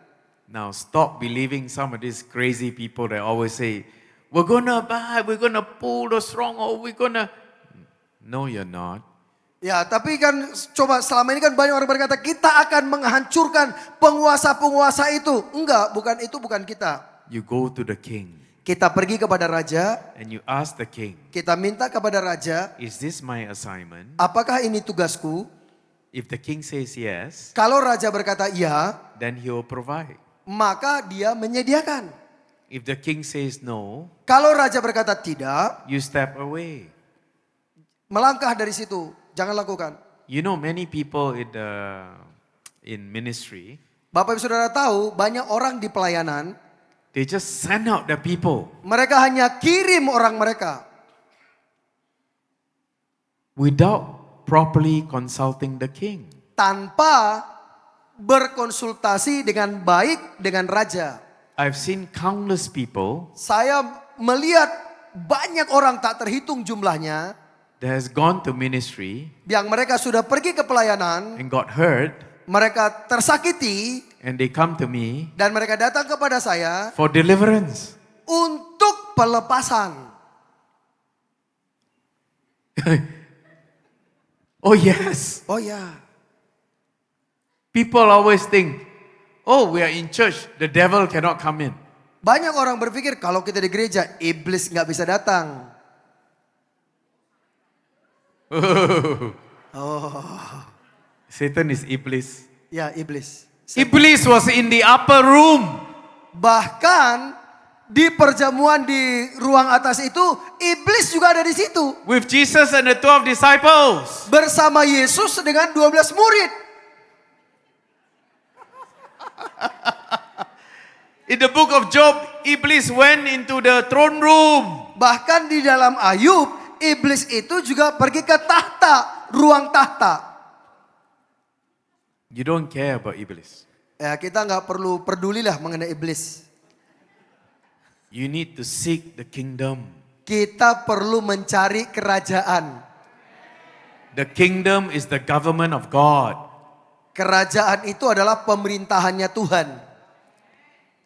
Now stop believing some of these crazy people that always say, we're gonna buy, we're gonna pull the stronghold, we're gonna... No, you're not. Ya, tapi kan coba selama ini kan banyak orang berkata kita akan menghancurkan penguasa-penguasa itu. Enggak, bukan kita. You go to the king Kita pergi kepada raja, and you ask the king, kita minta kepada raja, is this my assignment? apakah ini tugasku? If the king says yes, Kalau raja berkata iya, then he will provide. maka dia menyediakan. If the king says no, Kalau raja berkata tidak, you step away. melangkah dari situ, jangan lakukan. You know, many people in ministry, Bapak Ibu Saudara tahu banyak orang di pelayanan, they just send out the people mereka hanya kirim orang mereka without properly consulting the king. tanpa berkonsultasi dengan baik dengan raja. I've seen countless people Saya melihat banyak orang tak terhitung jumlahnya that has gone to ministry yang mereka sudah pergi ke pelayanan, and got hurt, mereka tersakiti and they come to me dan mereka datang kepada saya for deliverance. untuk pelepasan. Oh yes. Oh ya, People always think, oh, we are in church, the devil cannot come in. banyak orang berpikir kalau kita di gereja iblis nggak bisa datang. Satan is iblis. Ya iblis. Iblis was in the upper room. Bahkan di perjamuan di ruang atas itu iblis juga ada di situ With Jesus and the 12 disciples. bersama Yesus dengan 12 murid. In the book of Job, Iblis went into the throne room. Bahkan di dalam Ayub, iblis itu juga pergi ke tahta, ruang tahta. You don't care about Iblis. Ya, kita nggak perlu pedulilah mengenai iblis. You need to seek the kingdom. Kita perlu mencari kerajaan. The kingdom is the government of God. Kerajaan itu adalah pemerintahannya Tuhan.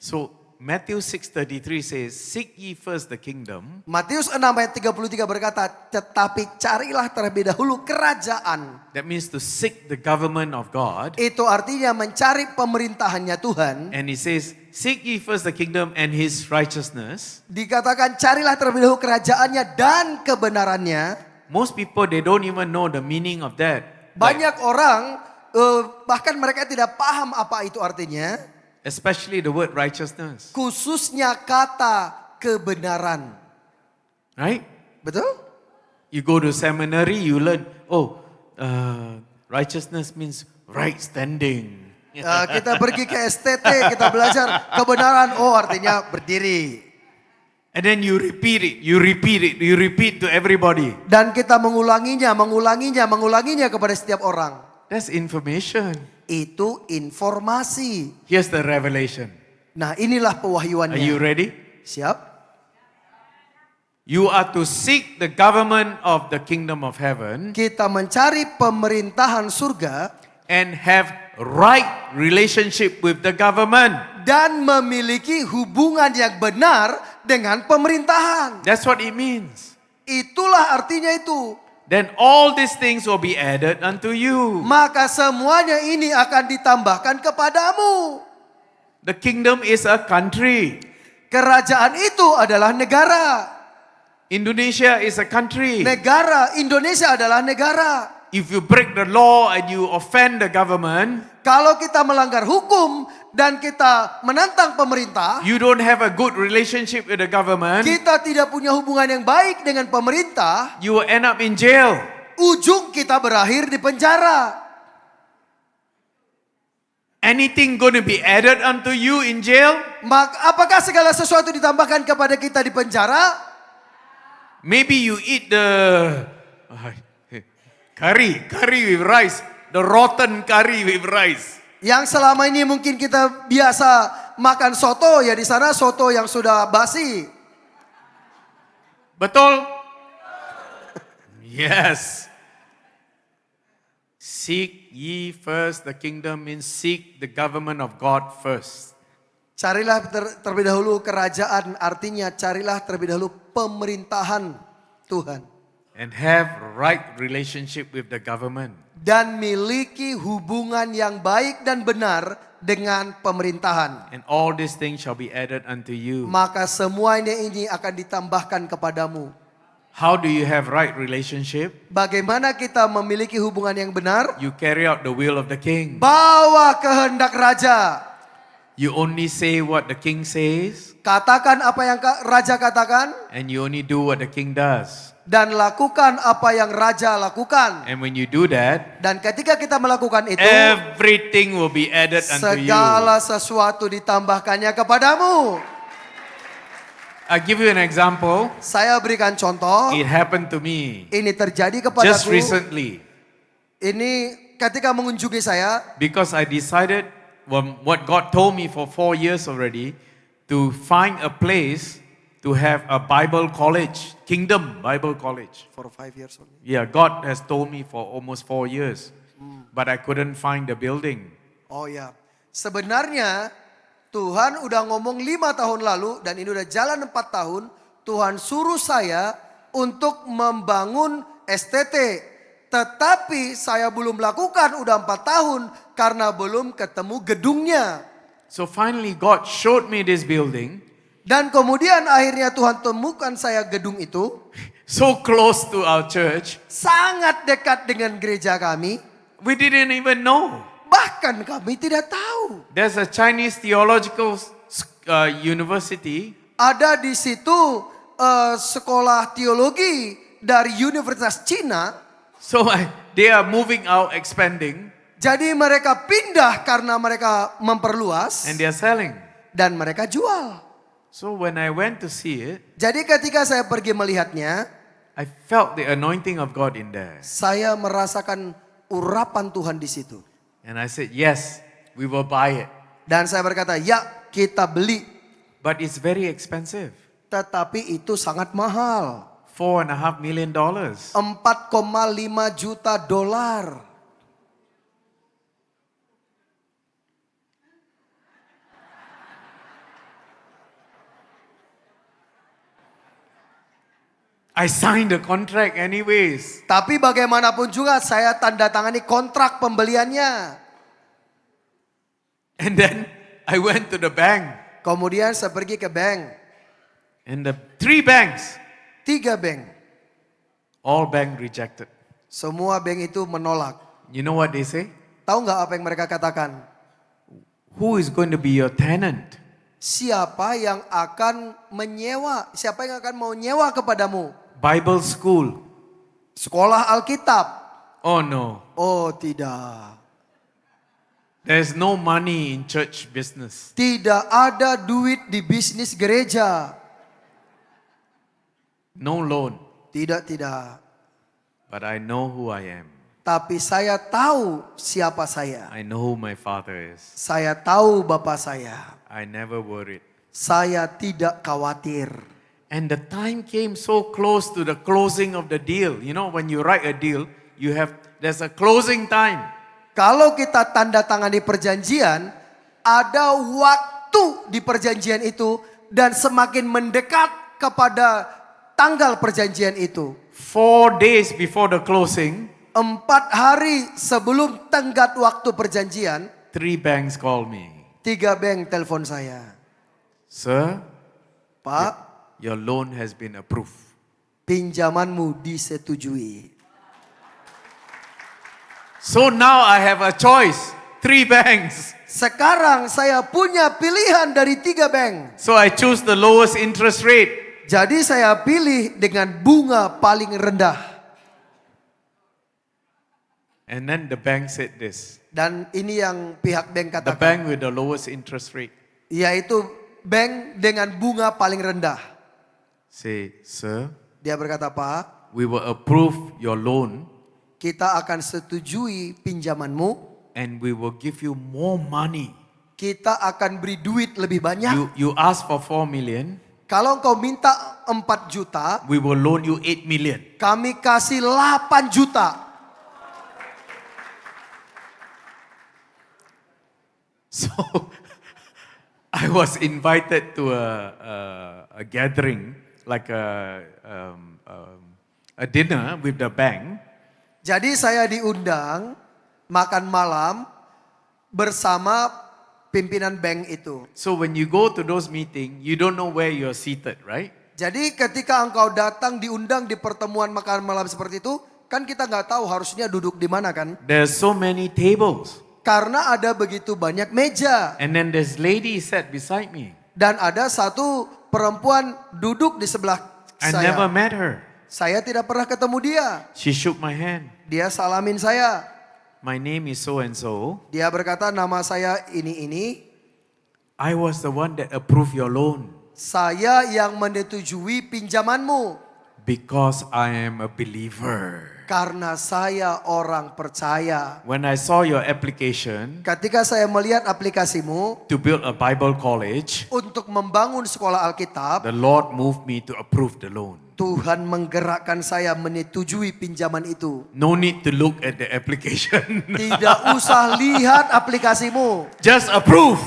So Matthew 6:33 says, seek ye first the kingdom. Matius 6 ayat 33 berkata, tetapi carilah terlebih dahulu kerajaan. That means to seek the government of God. Itu artinya mencari pemerintahannya Tuhan. And he says, seek ye first the kingdom and his righteousness. Dikatakan carilah terlebih dahulu kerajaannya dan kebenarannya. Most people, they don't even know the meaning of that. Banyak orang bahkan mereka tidak paham apa itu artinya. Especially the word righteousness. Khususnya kata kebenaran. Right? Betul? You go to seminary, you learn, righteousness means right standing. Kita pergi ke STT, kita belajar kebenaran. Oh artinya berdiri. And then you repeat it, you repeat to everybody. Dan kita mengulanginya kepada setiap orang. That's information. Itu informasi. Here's the revelation. Nah inilah Are pewahyuannya. you ready? Siap? You are to seek the government of the kingdom of heaven Kita mencari pemerintahan surga and have right relationship with the government. dan memiliki hubungan yang benar dengan pemerintahan. That's what it means. Itulah artinya itu. Then all these things will be added unto you. Maka semuanya ini akan ditambahkan kepadamu. The kingdom is a country. Kerajaan itu adalah negara. Indonesia is a country. Negara Indonesia adalah negara. if you break the law and you offend the government, Kalau kita melanggar hukum dan kita menantang pemerintah, you don't have a good relationship with the government, kita tidak punya hubungan yang baik dengan pemerintah, you will end up in jail. ujung kita berakhir di penjara. Anything going to be added unto you in jail? Apakah segala sesuatu ditambahkan kepada kita di penjara? Maybe you eat the curry with rice, the rotten curry with rice. Yang selama ini mungkin kita biasa makan soto, ya di sana soto yang sudah basi. Betul? Yes. Seek ye first the kingdom means seek the government of God first. Carilah terlebih dahulu kerajaan, artinya carilah terlebih dahulu pemerintahan Tuhan. And have right relationship with the government. Dan miliki hubungan yang baik dan benar dengan pemerintahan. And all these things shall be added unto you. Maka semuanya ini akan ditambahkan kepadamu. How do you have right relationship? Bagaimana kita memiliki hubungan yang benar? You carry out the will of the king. Bawa kehendak raja. You only say what the king says, Katakan apa yang raja katakan. and you only do what the king does. Dan lakukan apa yang raja lakukan. And when you do that, Dan ketika kita melakukan itu, everything will be added unto you. segala sesuatu ditambahkannya kepadamu. I give you an example. Saya berikan contoh. It happened to me Ini terjadi just kepadaku. recently Ini ketika mengunjungi saya. because I decided what God told me for 4 years already to find a place to have a Bible college, Kingdom Bible College. For 5 years only. Yeah, God has told me for almost 4 years, but I couldn't find the building. Oh ya. Sebenarnya Tuhan udah ngomong 5 tahun lalu dan ini udah jalan 4 tahun. Tuhan suruh saya untuk membangun STT. Tetapi saya belum lakukan udah 4 tahun karena belum ketemu gedungnya. So finally God showed me this building, Dan kemudian akhirnya Tuhan temukan saya gedung itu. so close to our church, Sangat dekat dengan gereja kami. we didn't even know. Bahkan kami tidak tahu. There's a Chinese theological university. Ada di situ sekolah teologi dari Universitas Cina. So they are moving out, expanding, Jadi mereka pindah karena mereka memperluas. and they are selling. Dan mereka jual. So when I went to see it, Jadi ketika saya pergi melihatnya, I felt the anointing of God in there. saya merasakan urapan Tuhan di situ. And I said, yes, we will buy it. Dan saya berkata, ya kita beli. But it's very expensive. Tetapi itu sangat mahal. $4.5 million. 4,5 juta dolar. I signed the contract anyways. Tapi bagaimanapun juga saya tanda tangani kontrak pembeliannya. And then I went to the bank. Kemudian saya pergi ke bank. And the 3 banks, 3 bank. all bank rejected. Semua bank itu menolak. You know what they say? Tahu nggak apa yang mereka katakan? Who is going to be your tenant? Siapa yang akan menyewa? Siapa yang akan mau nyewa kepadamu? Bible school. Sekolah Alkitab. Oh no. Oh tidak. There's no money in church business. Tidak ada duit di bisnis gereja. No loan. Tidak, tidak. But I know who I am. Tapi saya tahu siapa saya. I know who my father is. Saya tahu Bapak saya. I never worried. Saya tidak khawatir. And the time came so close to the closing of the deal. You know, when you write a deal, there's a closing time. Kalau kita tanda tangani perjanjian, ada waktu di perjanjian itu dan semakin mendekat kepada tanggal perjanjian itu. 4 days before the closing, 4 hari sebelum tenggat waktu perjanjian, 3 banks called me. 3 bank telepon saya. Sir, Pak, your loan has been approved. pinjamanmu disetujui. So now I have a choice. 3 banks. Sekarang saya punya pilihan dari 3 bank. So I choose the lowest interest rate. Jadi saya pilih dengan bunga paling rendah. And then the bank said this. Dan ini yang pihak bank The katakan. bank with the lowest interest rate. Yaitu bank dengan bunga paling rendah. Say, sir, Dia berkata, Pak, we will approve your loan kita akan setujui pinjamanmu. and we will give you more money. Kita akan beri duit lebih banyak. You ask for 4 million, Kalau engkau minta 4 juta, we will loan you 8 million. kami kasih 8 juta. So I was invited to a gathering, like a dinner with the bank. Jadi saya diundang makan malam bersama pimpinan bank itu. So when you go to those meetings, you don't know where you're seated, right? Jadi ketika engkau datang diundang di pertemuan makan malam seperti itu, kan kita nggak tahu harusnya duduk di mana kan? There's so many tables. Karena ada begitu banyak meja. And then this lady sat beside me. Dan ada satu perempuan duduk di sebelah I saya. never met her. Saya tidak pernah ketemu dia. She shook my hand. Dia salamin saya. My name is so and so. Dia berkata, nama saya ini. I was the one that approved your loan Saya yang menyetujui pinjamanmu. because I am a believer. Karena saya orang percaya. When I saw your application Ketika saya melihat aplikasimu to build a Bible college, untuk membangun sekolah Alkitab, the Lord moved me to approve the loan. Tuhan menggerakkan saya menyetujui pinjaman itu. No need to look at the application. Tidak usah lihat aplikasimu. Just approve.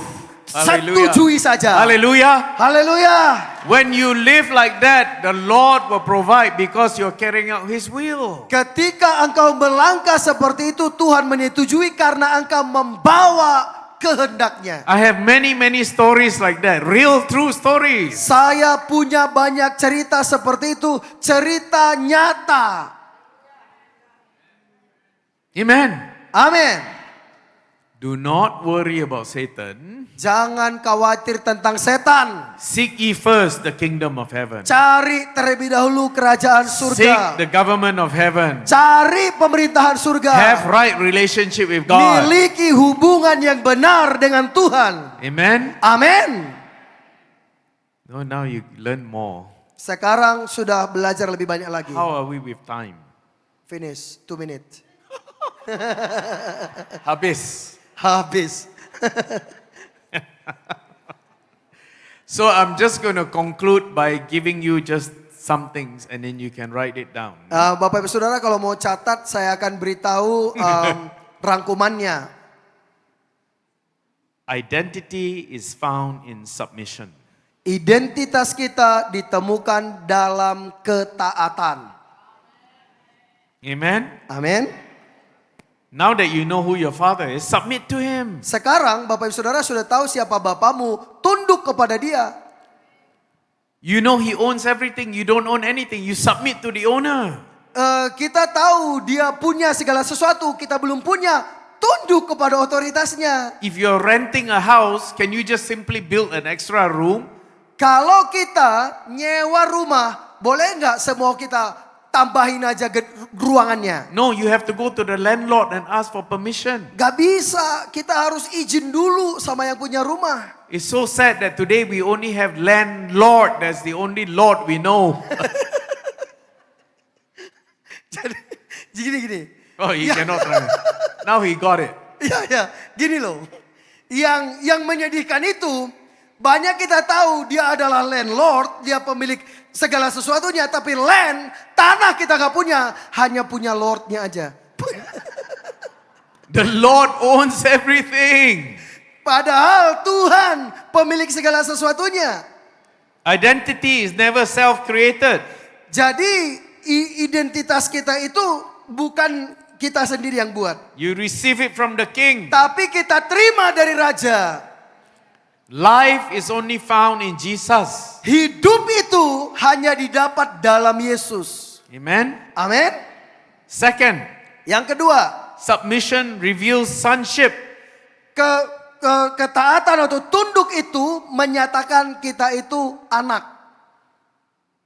Hallelujah. Setujui saja. Hallelujah. Haleluya. When you live like that, the Lord will provide because you're carrying out His will. Ketika engkau melangkah seperti itu, Tuhan menyetujui karena engkau membawa kehendaknya. I have many stories like that. Real true stories. Saya punya banyak cerita seperti itu, cerita nyata. Amen. Amin. Do not worry about Satan. Jangan khawatir tentang setan. Seek ye first the kingdom of heaven. Cari terlebih dahulu kerajaan Seek surga. the government of heaven. Cari pemerintahan surga. Have right relationship with God. Miliki hubungan yang benar dengan Tuhan. Amen. Amin. No, now you learn more. Sekarang sudah belajar lebih banyak lagi. How are we with time? Finish, 2 minutes. Habis. Habis. So I'm just going to conclude by giving you just some things and then you can write it down. Bapak Ibu Saudara, kalau mau catat saya akan beritahu rangkumannya. Identity is found in submission. Identitas kita ditemukan dalam ketaatan. Amen. Amin. Now that you know who your father is, submit to him. Sekarang Bapak Ibu Saudara sudah tahu siapa bapamu, tunduk kepada dia. You know he owns everything, you don't own anything, you submit to the owner. Kita tahu dia punya segala sesuatu, kita belum punya, tunduk kepada otoritasnya. If you're renting a house, can you just simply build an extra room? Kalau kita nyewa rumah, boleh nggak semua kita tambahin aja ruangannya? No, you have to go to the landlord and ask for permission. Gak bisa, kita harus izin dulu sama yang punya rumah. It's so sad that today we only have landlord. That's the only Lord we know. Jadi gini. Oh, he cannot run. Now he got it. Ya, gini loh. Yang menyedihkan itu, banyak kita tahu dia adalah landlord, dia pemilik segala sesuatunya, tapi land, tanah kita gak punya, hanya punya lordnya aja. The Lord owns everything. Padahal Tuhan pemilik segala sesuatunya. Identity is never self-created. Jadi identitas kita itu bukan kita sendiri yang buat. You receive it from the king. Tapi kita terima dari raja. Life is only found in Jesus. Hidup itu hanya didapat dalam Yesus. Amen. Amin. Second, Yang kedua, submission reveals sonship. Ketaatan atau tunduk itu menyatakan kita itu anak.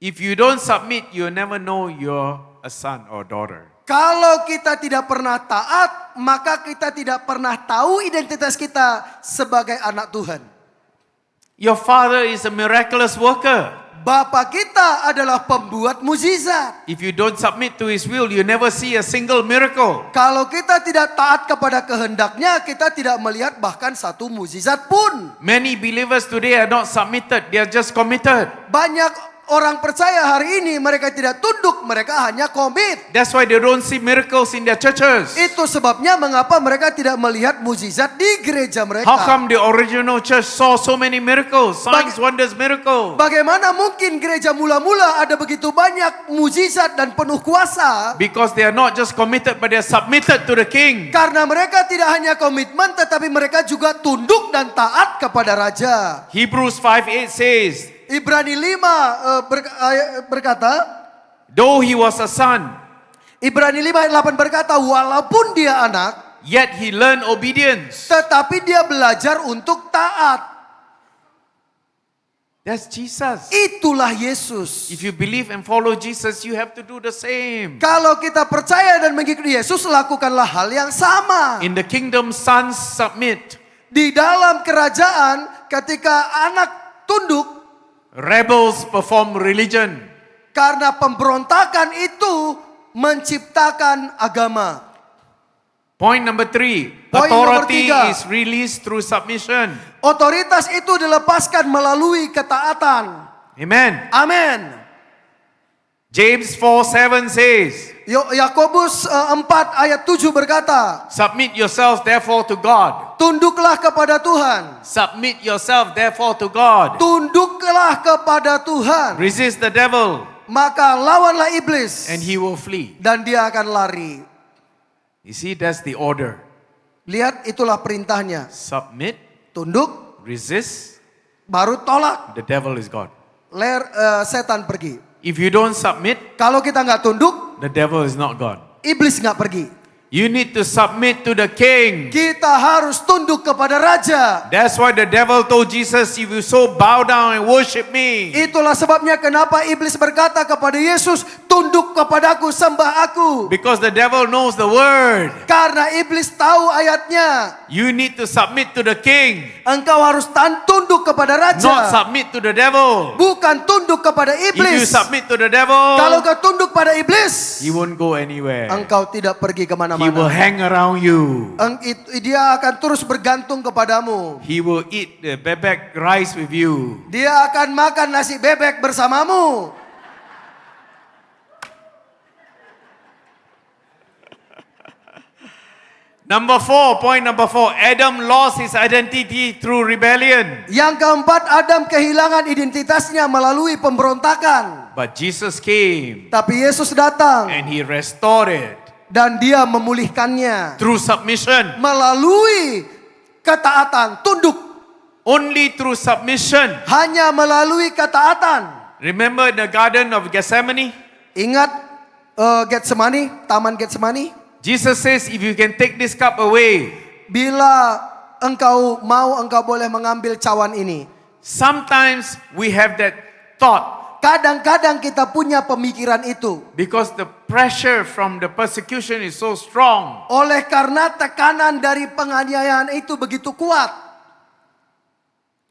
If you don't submit, you'll never know you're a son or daughter. Kalau kita tidak pernah taat, maka kita tidak pernah tahu identitas kita sebagai anak Tuhan. Your father is a miraculous worker. Bapa kita adalah pembuat mukjizat. If you don't submit to his will, you never see a single miracle. Kalau kita tidak taat kepada kehendaknya, kita tidak melihat bahkan satu mukjizat pun. Many believers today are not submitted, they are just committed. Banyak orang percaya hari ini mereka tidak tunduk, mereka hanya komit. That's why they don't see miracles in their churches. Itu sebabnya mengapa mereka tidak melihat mukjizat di gereja mereka. How come the original church saw so many miracles, signs, wonders, miracles? Bagaimana mungkin gereja mula-mula ada begitu banyak mukjizat dan penuh kuasa? Because they are not just committed, but they are submitted to the king. Karena mereka tidak hanya komitmen, tetapi mereka juga tunduk dan taat kepada raja. Hebrews 5:8 says, Ibrani 5 berkata, though he was a son, Ibrani 5 ayat 8 berkata, walaupun dia anak, yet he learned obedience. tetapi dia belajar untuk taat. That's Jesus. Itulah Yesus. If you believe and follow Jesus, you have to do the same. Kalau kita percaya dan mengikuti Yesus, lakukanlah hal yang sama. In the kingdom, sons submit. Di dalam kerajaan, ketika anak tunduk, Rebels perform religion. karena pemberontakan itu menciptakan agama. Point number 3. Poin nomor Authority 3. is released through submission. Otoritas itu dilepaskan melalui ketaatan. Amen. Amin. James 4:7 says, Yakobus 4 ayat 7 berkata, submit yourselves therefore to God. tunduklah kepada Tuhan. Submit yourself therefore to God. Tunduklah kepada Tuhan. Resist the devil Maka lawanlah iblis. and he will flee. Dan dia akan lari. You see, that's the order. Lihat, itulah perintahnya. Submit, Tunduk, resist, baru tolak. the devil is gone. Setan pergi. If you don't submit, Kalau kita nggak tunduk, the devil is not gone. iblis nggak pergi. You need to submit to the king. Kita harus tunduk kepada raja. That's why the devil told Jesus, if you so bow down and worship me. Itulah sebabnya kenapa iblis berkata kepada Yesus, tunduk kepadaku, sembah aku. Because the devil knows the word. Karena iblis tahu ayatnya. You need to submit to the king, Engkau harus tunduk kepada not raja. submit to the devil. Bukan tunduk kepada If you iblis. submit to the devil, Kalau kau tunduk pada iblis, he won't go anywhere. engkau tidak pergi He will kemana-mana. hang around you. Dia akan terus bergantung kepadamu. He will eat the bebek rice with you. Dia akan makan nasi bebek bersamamu. Point number 4, Adam lost his identity through rebellion. Yang keempat, Adam kehilangan identitasnya melalui pemberontakan. But Jesus came Tapi Yesus datang and he restored it dan dia memulihkannya through submission. melalui ketaatan, tunduk. Only through submission. Hanya melalui ketaatan. Remember the Garden of Gethsemane? Ingat Getsemani, Taman Getsemani? Jesus says, if you can take this cup away. Bila engkau mau, engkau boleh mengambil cawan ini. Sometimes we have that thought Kadang-kadang kita punya pemikiran itu. because the pressure from the persecution is so strong. Oleh karena tekanan dari penganiayaan itu begitu kuat.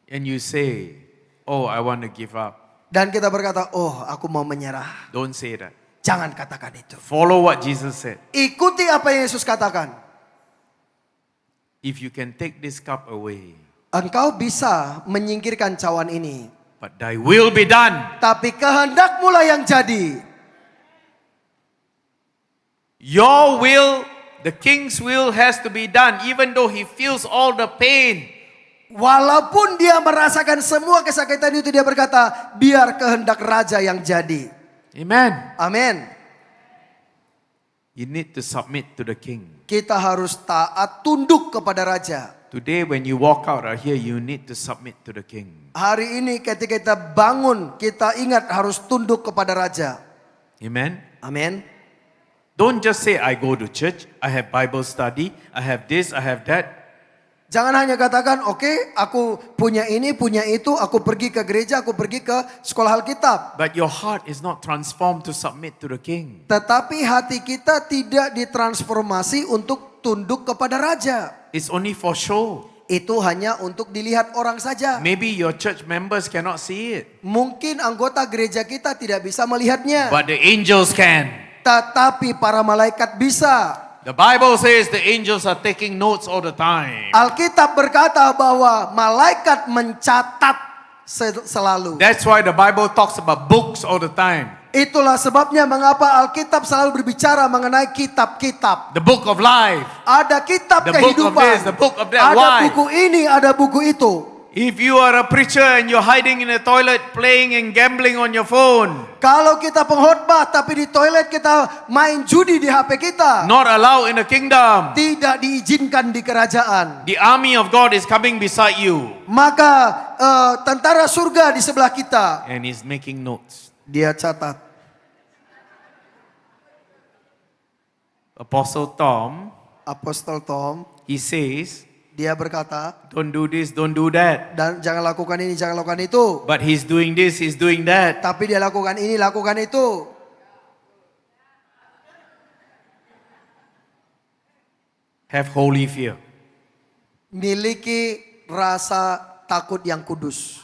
And you say, oh, I want to give up. Dan kita berkata, oh aku mau menyerah. Don't say that. Jangan katakan itu. Follow what Jesus said. Ikuti apa yang Yesus katakan. If you can take this cup away, Engkau bisa menyingkirkan cawan ini. but thy will be done. Tapi kehendakmu lah yang jadi. Your will, the king's will has to be done, even though he feels all the pain. Walaupun dia merasakan semua kesakitan itu, dia berkata, biar kehendak raja yang jadi. Amen. Amin. You need to submit to the king. Kita harus taat, tunduk kepada raja. Today when you walk out of here, you need to submit to the king. Hari ini ketika kita bangun, kita ingat harus tunduk kepada raja. Amen. Amin. Don't just say, I go to church, I have Bible study, I have this, I have that. Jangan hanya katakan, oke, aku punya ini, punya itu, aku pergi ke gereja, aku pergi ke sekolah Alkitab. But your heart is not transformed to submit to the king. Tetapi hati kita tidak ditransformasi untuk tunduk kepada raja. It's only for show. Itu hanya untuk dilihat orang saja. Maybe your church members cannot see it, Mungkin anggota gereja kita tidak bisa melihatnya. but the angels can. Tetapi para malaikat bisa. The Bible says the angels are taking notes all the time. Alkitab berkata bahwa malaikat mencatat selalu. That's why the Bible talks about books all the time. Itulah sebabnya mengapa Alkitab selalu berbicara mengenai kitab-kitab. The book of life. Ada kitab The book of kehidupan. this, the book of that. Ada Why? buku ini, ada buku itu. If you are a preacher and you're hiding in a toilet playing and gambling on your phone, Kalau kita pengkhotbah tapi di toilet kita main judi di HP kita, not allowed in the kingdom, tidak diizinkan di kerajaan. the army of God is coming beside you Maka tentara surga di sebelah kita, and is making notes. dia catat. Apostle Tom, Apostol Tom, he says, dia berkata, don't do this, don't do that. dan jangan lakukan ini, jangan lakukan itu. But he's doing this, he's doing that. Tapi dia lakukan ini, lakukan itu. Have holy fear. Miliki rasa takut yang kudus.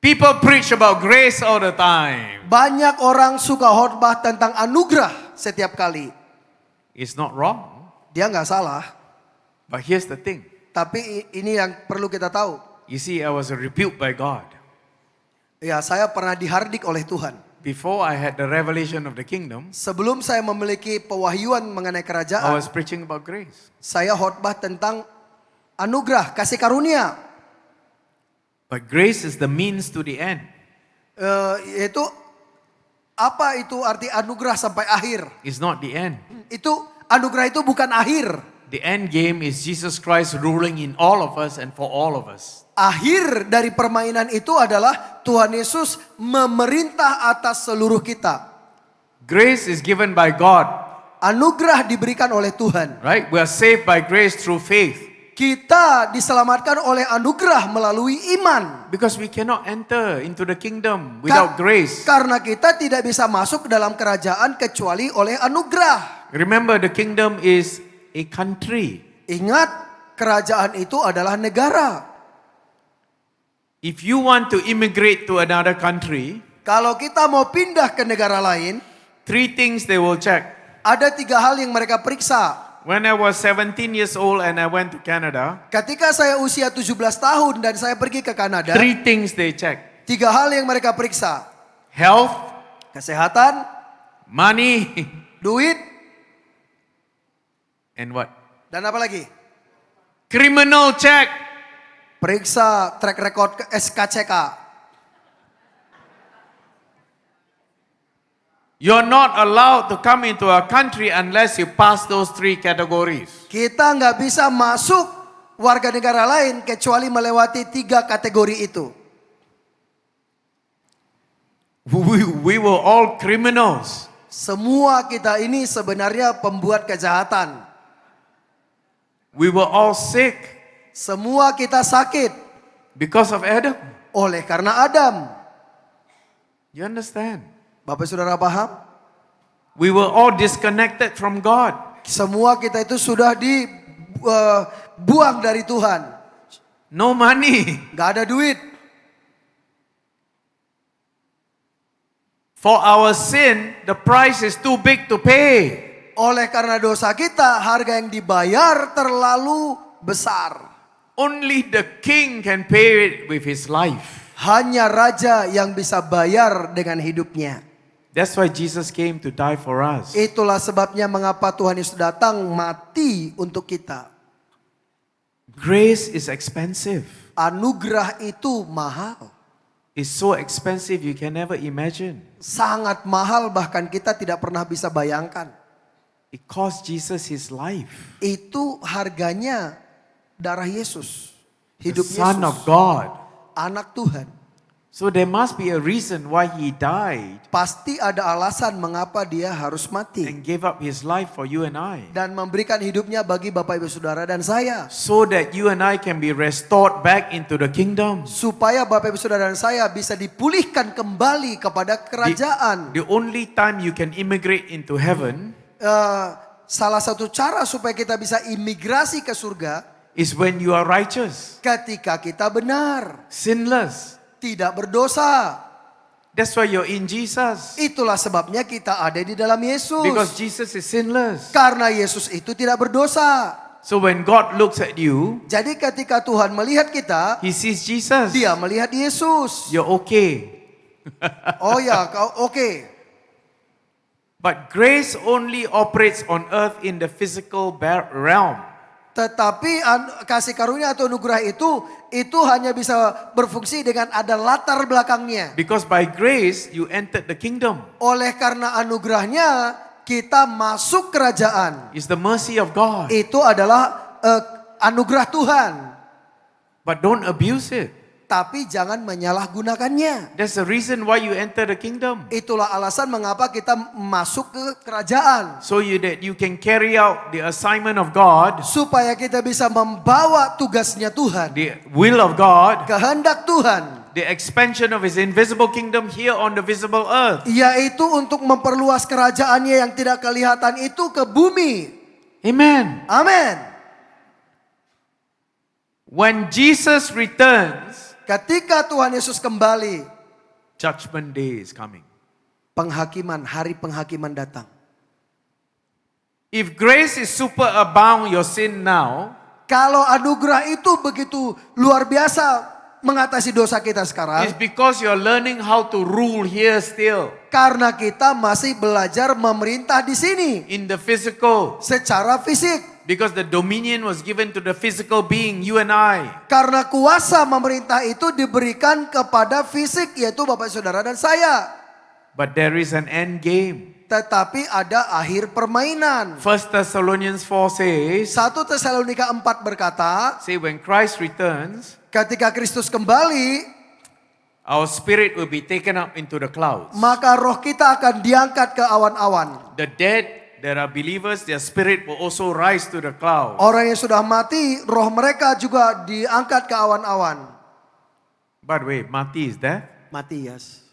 People preach about grace all the time. Banyak orang suka khotbah tentang anugerah setiap kali. It's not wrong. Dia nggak salah. But here's the thing. Tapi ini yang perlu kita tahu. You see, I was rebuked by God. Ya, saya pernah dihardik oleh Tuhan. Before I had the revelation of the kingdom, Sebelum saya memiliki pewahyuan mengenai I kerajaan, was preaching about grace. saya khotbah tentang anugerah, kasih karunia. But grace is the means to the end. Yaitu apa itu arti anugerah sampai akhir? It's not the end. Itu anugerah itu bukan akhir. The end game is Jesus Christ ruling in all of us and for all of us. Akhir dari permainan itu adalah Tuhan Yesus memerintah atas seluruh kita. Grace is given by God, Anugerah diberikan oleh Tuhan. right? We are saved by grace through faith. Kita diselamatkan oleh anugerah melalui iman. Because we cannot enter into the kingdom without grace. Karena kita tidak bisa masuk ke dalam kerajaan kecuali oleh anugerah. Remember, the kingdom is a country. Ingat, kerajaan itu adalah negara. If you want to immigrate to another country, Kalau kita mau pindah ke negara lain, 3 things they will check. ada 3 hal yang mereka periksa. When I was 17 years old and I went to Canada, Ketika saya usia 17 tahun dan saya pergi ke Kanada, 3 things they check. 3 hal yang mereka periksa. Health, Kesehatan, money, duit, and what? dan apa lagi? Criminal check. Periksa track record ke SKCK. You're not allowed to come into a country unless you pass those 3 categories. Kita nggak bisa masuk warga negara lain kecuali melewati 3 kategori itu. We were all criminals. Semua kita ini sebenarnya pembuat kejahatan. We were all sick Semua kita sakit because of Adam. oleh karena Adam. You understand? Bapak saudara paham? We were all disconnected from God. Semua kita itu sudah dibuang dari Tuhan. No money. Gak ada duit. For our sin, the price is too big to pay. Oleh karena dosa kita, harga yang dibayar terlalu besar. Only the king can pay it with his life. Hanya raja yang bisa bayar dengan hidupnya. That's why Jesus came to die for us. Itulah sebabnya mengapa Tuhan Yesus datang mati untuk kita. Grace is expensive. Anugerah itu mahal. It's so expensive you can never imagine. Sangat mahal bahkan kita tidak pernah bisa bayangkan. It cost Jesus his life. Itu harganya darah Yesus. The Hidup Son Yesus. of God. Anak Tuhan. So there must be a reason why he died Pasti ada alasan mengapa dia harus mati. and gave up his life for you and I. Dan memberikan hidupnya bagi Bapak Ibu Saudara dan saya. So that you and I can be restored back into the kingdom. Supaya Bapak Ibu Saudara dan saya bisa dipulihkan kembali kepada kerajaan. The only time you can immigrate into heaven Salah satu cara supaya kita bisa imigrasi ke surga is when you are righteous, ketika kita benar, sinless. tidak berdosa. That's why you're in Jesus. Itulah sebabnya kita ada di dalam Yesus. Because Jesus is sinless. Karena Yesus itu tidak berdosa. So when God looks at you, Jadi ketika Tuhan melihat kita, He sees Jesus. Dia melihat Yesus. You're okay. Oh ya, kau oke. But grace only operates on earth in the physical realm. Tetapi kasih karunia atau anugerah itu hanya bisa berfungsi dengan ada latar belakangnya. Because by grace, you entered the kingdom. Oleh karena anugerahnya, kita masuk kerajaan. It's the mercy of God. Itu adalah anugerah Tuhan. But don't abuse it. Tapi jangan menyalahgunakannya. That's the reason why you enter the kingdom. Itulah alasan mengapa kita masuk ke kerajaan. So that you can carry out the assignment of God, Supaya kita bisa membawa tugasnya Tuhan. the will of God, Kehendak Tuhan. the expansion of His invisible kingdom here on the visible earth. Yaitu untuk memperluas kerajaannya yang tidak kelihatan itu ke bumi. Amen. Amin. When Jesus returns, Ketika Tuhan Yesus kembali, Judgment Day is coming. hari penghakiman datang. If grace is super abound your sin now, Kalau anugerah itu begitu luar biasa mengatasi dosa kita it's sekarang, because you're learning how to rule here still. karena kita masih belajar memerintah di sini In the physical. secara fisik. Because the dominion was given to the physical being, you and I. Karena kuasa memerintah itu diberikan kepada fisik, yaitu Bapak Saudara dan saya. But there is an end game. Tetapi ada akhir permainan. 1 Thessalonians 4 says, 1 Tesalonika 4 berkata, say when Christ returns, ketika Kristus kembali, our spirit will be taken up into the clouds. maka roh kita akan diangkat ke awan-awan. The dead, there are believers, their spirit will also rise to the clouds. Orang yang sudah mati, roh mereka juga diangkat ke awan-awan. By the way, mati is death. Mati, yes.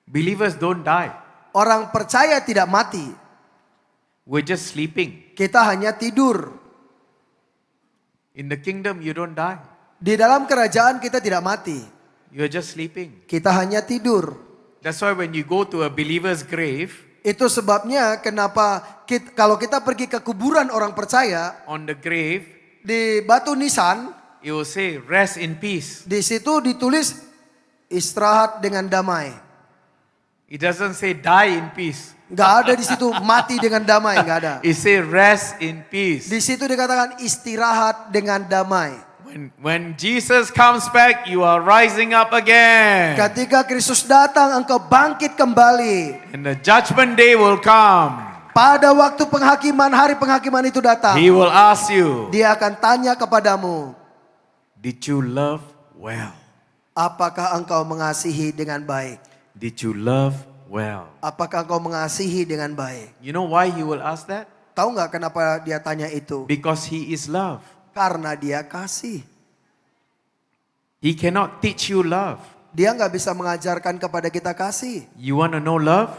Believers don't die. Orang percaya tidak mati. We're just sleeping. Kita hanya tidur. In the kingdom, you don't die. Di dalam kerajaan kita tidak mati. You're just sleeping. Kita hanya tidur. That's why when you go to a believer's grave, Itu sebabnya kenapa kalau kita pergi ke kuburan orang percaya, on the grave, di batu nisan, it will say, rest in peace. di situ ditulis istirahat dengan damai. It doesn't say die in peace. Nggak ada di situ mati dengan damai, nggak ada. It say rest in peace. Di situ dikatakan istirahat dengan damai. When Jesus comes back, you are rising up again. Ketika Kristus datang, engkau bangkit kembali. And the judgment day will come. Pada waktu hari penghakiman itu datang, He will ask you, Dia akan tanya kepadamu, did you love well? apakah engkau mengasihi dengan baik? Did you love well? Apakah engkau mengasihi dengan baik? You know why He will ask that? Tahu nggak kenapa dia tanya itu? Because He is love. Karena dia kasih. He cannot teach you love. Dia nggak bisa mengajarkan kepada kita kasih. You want to know love?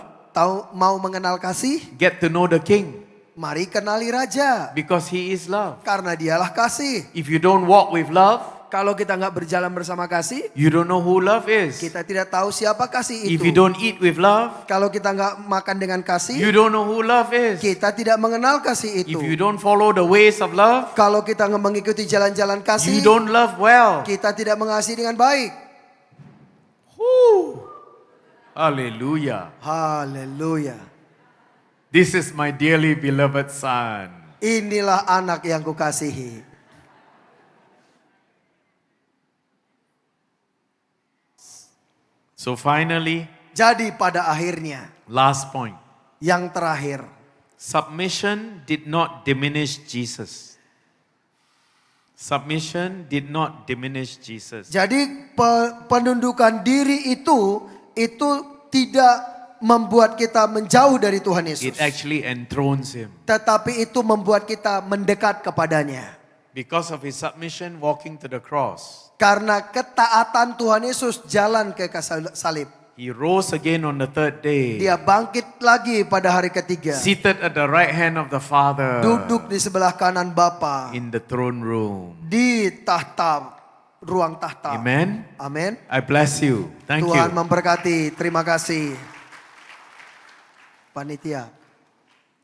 Mau mengenal kasih? Get to know the King. Mari kenali Raja. Because He is love. Karena dialah kasih. If you don't walk with love, Kalau kita nggak berjalan bersama kasih, you don't know who love is. kita tidak tahu siapa kasih If itu. you don't eat with love, Kalau kita nggak makan dengan you kasih, don't know who love is. kita tidak mengenal kasih If you itu. don't follow the ways of love, Kalau kita nggak mengikuti jalan-jalan you kasih, don't love well. kita tidak mengasihi dengan baik. Whew. Hallelujah. Haleluya. This is my dearly beloved son. Inilah anak yang kukasihi. So finally, Jadi pada akhirnya, last point. yang terakhir, Submission did not diminish Jesus. Submission did not diminish Jesus. Jadi penundukan diri itu tidak membuat kita menjauh dari Tuhan Yesus. It actually enthrones him. Tetapi itu membuat kita mendekat kepadanya. Because of his submission, walking to the cross, Karena ketaatan Tuhan Yesus jalan ke salib. he rose again on the third day, Dia bangkit lagi pada hari ketiga. seated at the right hand of the Father Duduk di sebelah kanan Bapa in the throne room. di ruang tahta. Amen. Amin. I bless you. Thank Tuhan you. memberkati. Terima kasih. Panitia.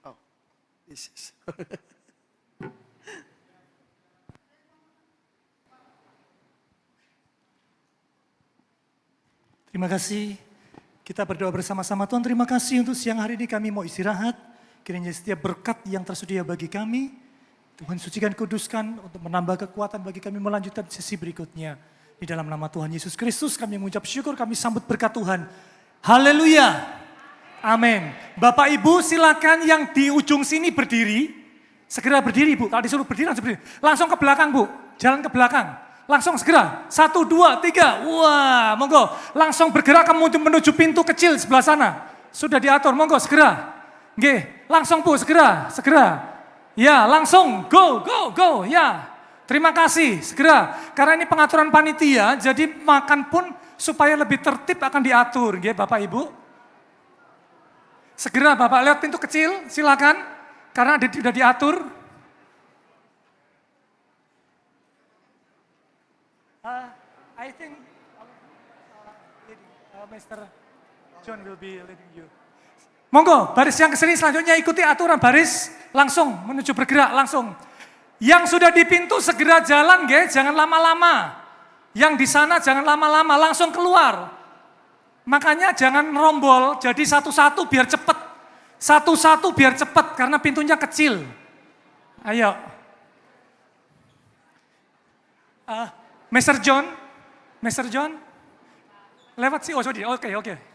Oh, this is. Terima kasih. Kita berdoa bersama-sama. Tuhan, terima kasih untuk siang hari ini kami mau istirahat. Kiranya setiap berkat yang tersedia bagi kami, Tuhan sucikan, kuduskan untuk menambah kekuatan bagi kami melanjutkan sesi berikutnya. Di dalam nama Tuhan Yesus Kristus kami mengucap syukur, kami sambut berkat Tuhan. Haleluya. Amin. Bapak Ibu silakan yang di ujung sini berdiri. Segera berdiri Bu, kalau disuruh berdiri langsung berdiri. Langsung ke belakang Bu, jalan ke belakang. Langsung segera, 1, 2, 3, wah monggo. Langsung bergerak menuju pintu kecil sebelah sana. Sudah diatur, monggo segera. Nggih, langsung Bu, segera. Ya, langsung, go, ya. Terima kasih, segera. Karena ini pengaturan panitia, jadi makan pun supaya lebih tertib akan diatur, nggih Bapak Ibu. Segera Bapak, lewat pintu kecil, silakan. Karena sudah diatur. I think Mr. John will be leading you. Monggo, baris yang kesini selanjutnya ikuti aturan baris, langsung menuju bergerak langsung. Yang sudah di pintu segera jalan, guys, jangan lama-lama. Yang di sana jangan lama-lama, langsung keluar. Makanya jangan rombol, jadi satu-satu biar cepat. Satu-satu biar cepat karena pintunya kecil. Ayo. Mr. John, lewat sih, oh sorry, oke.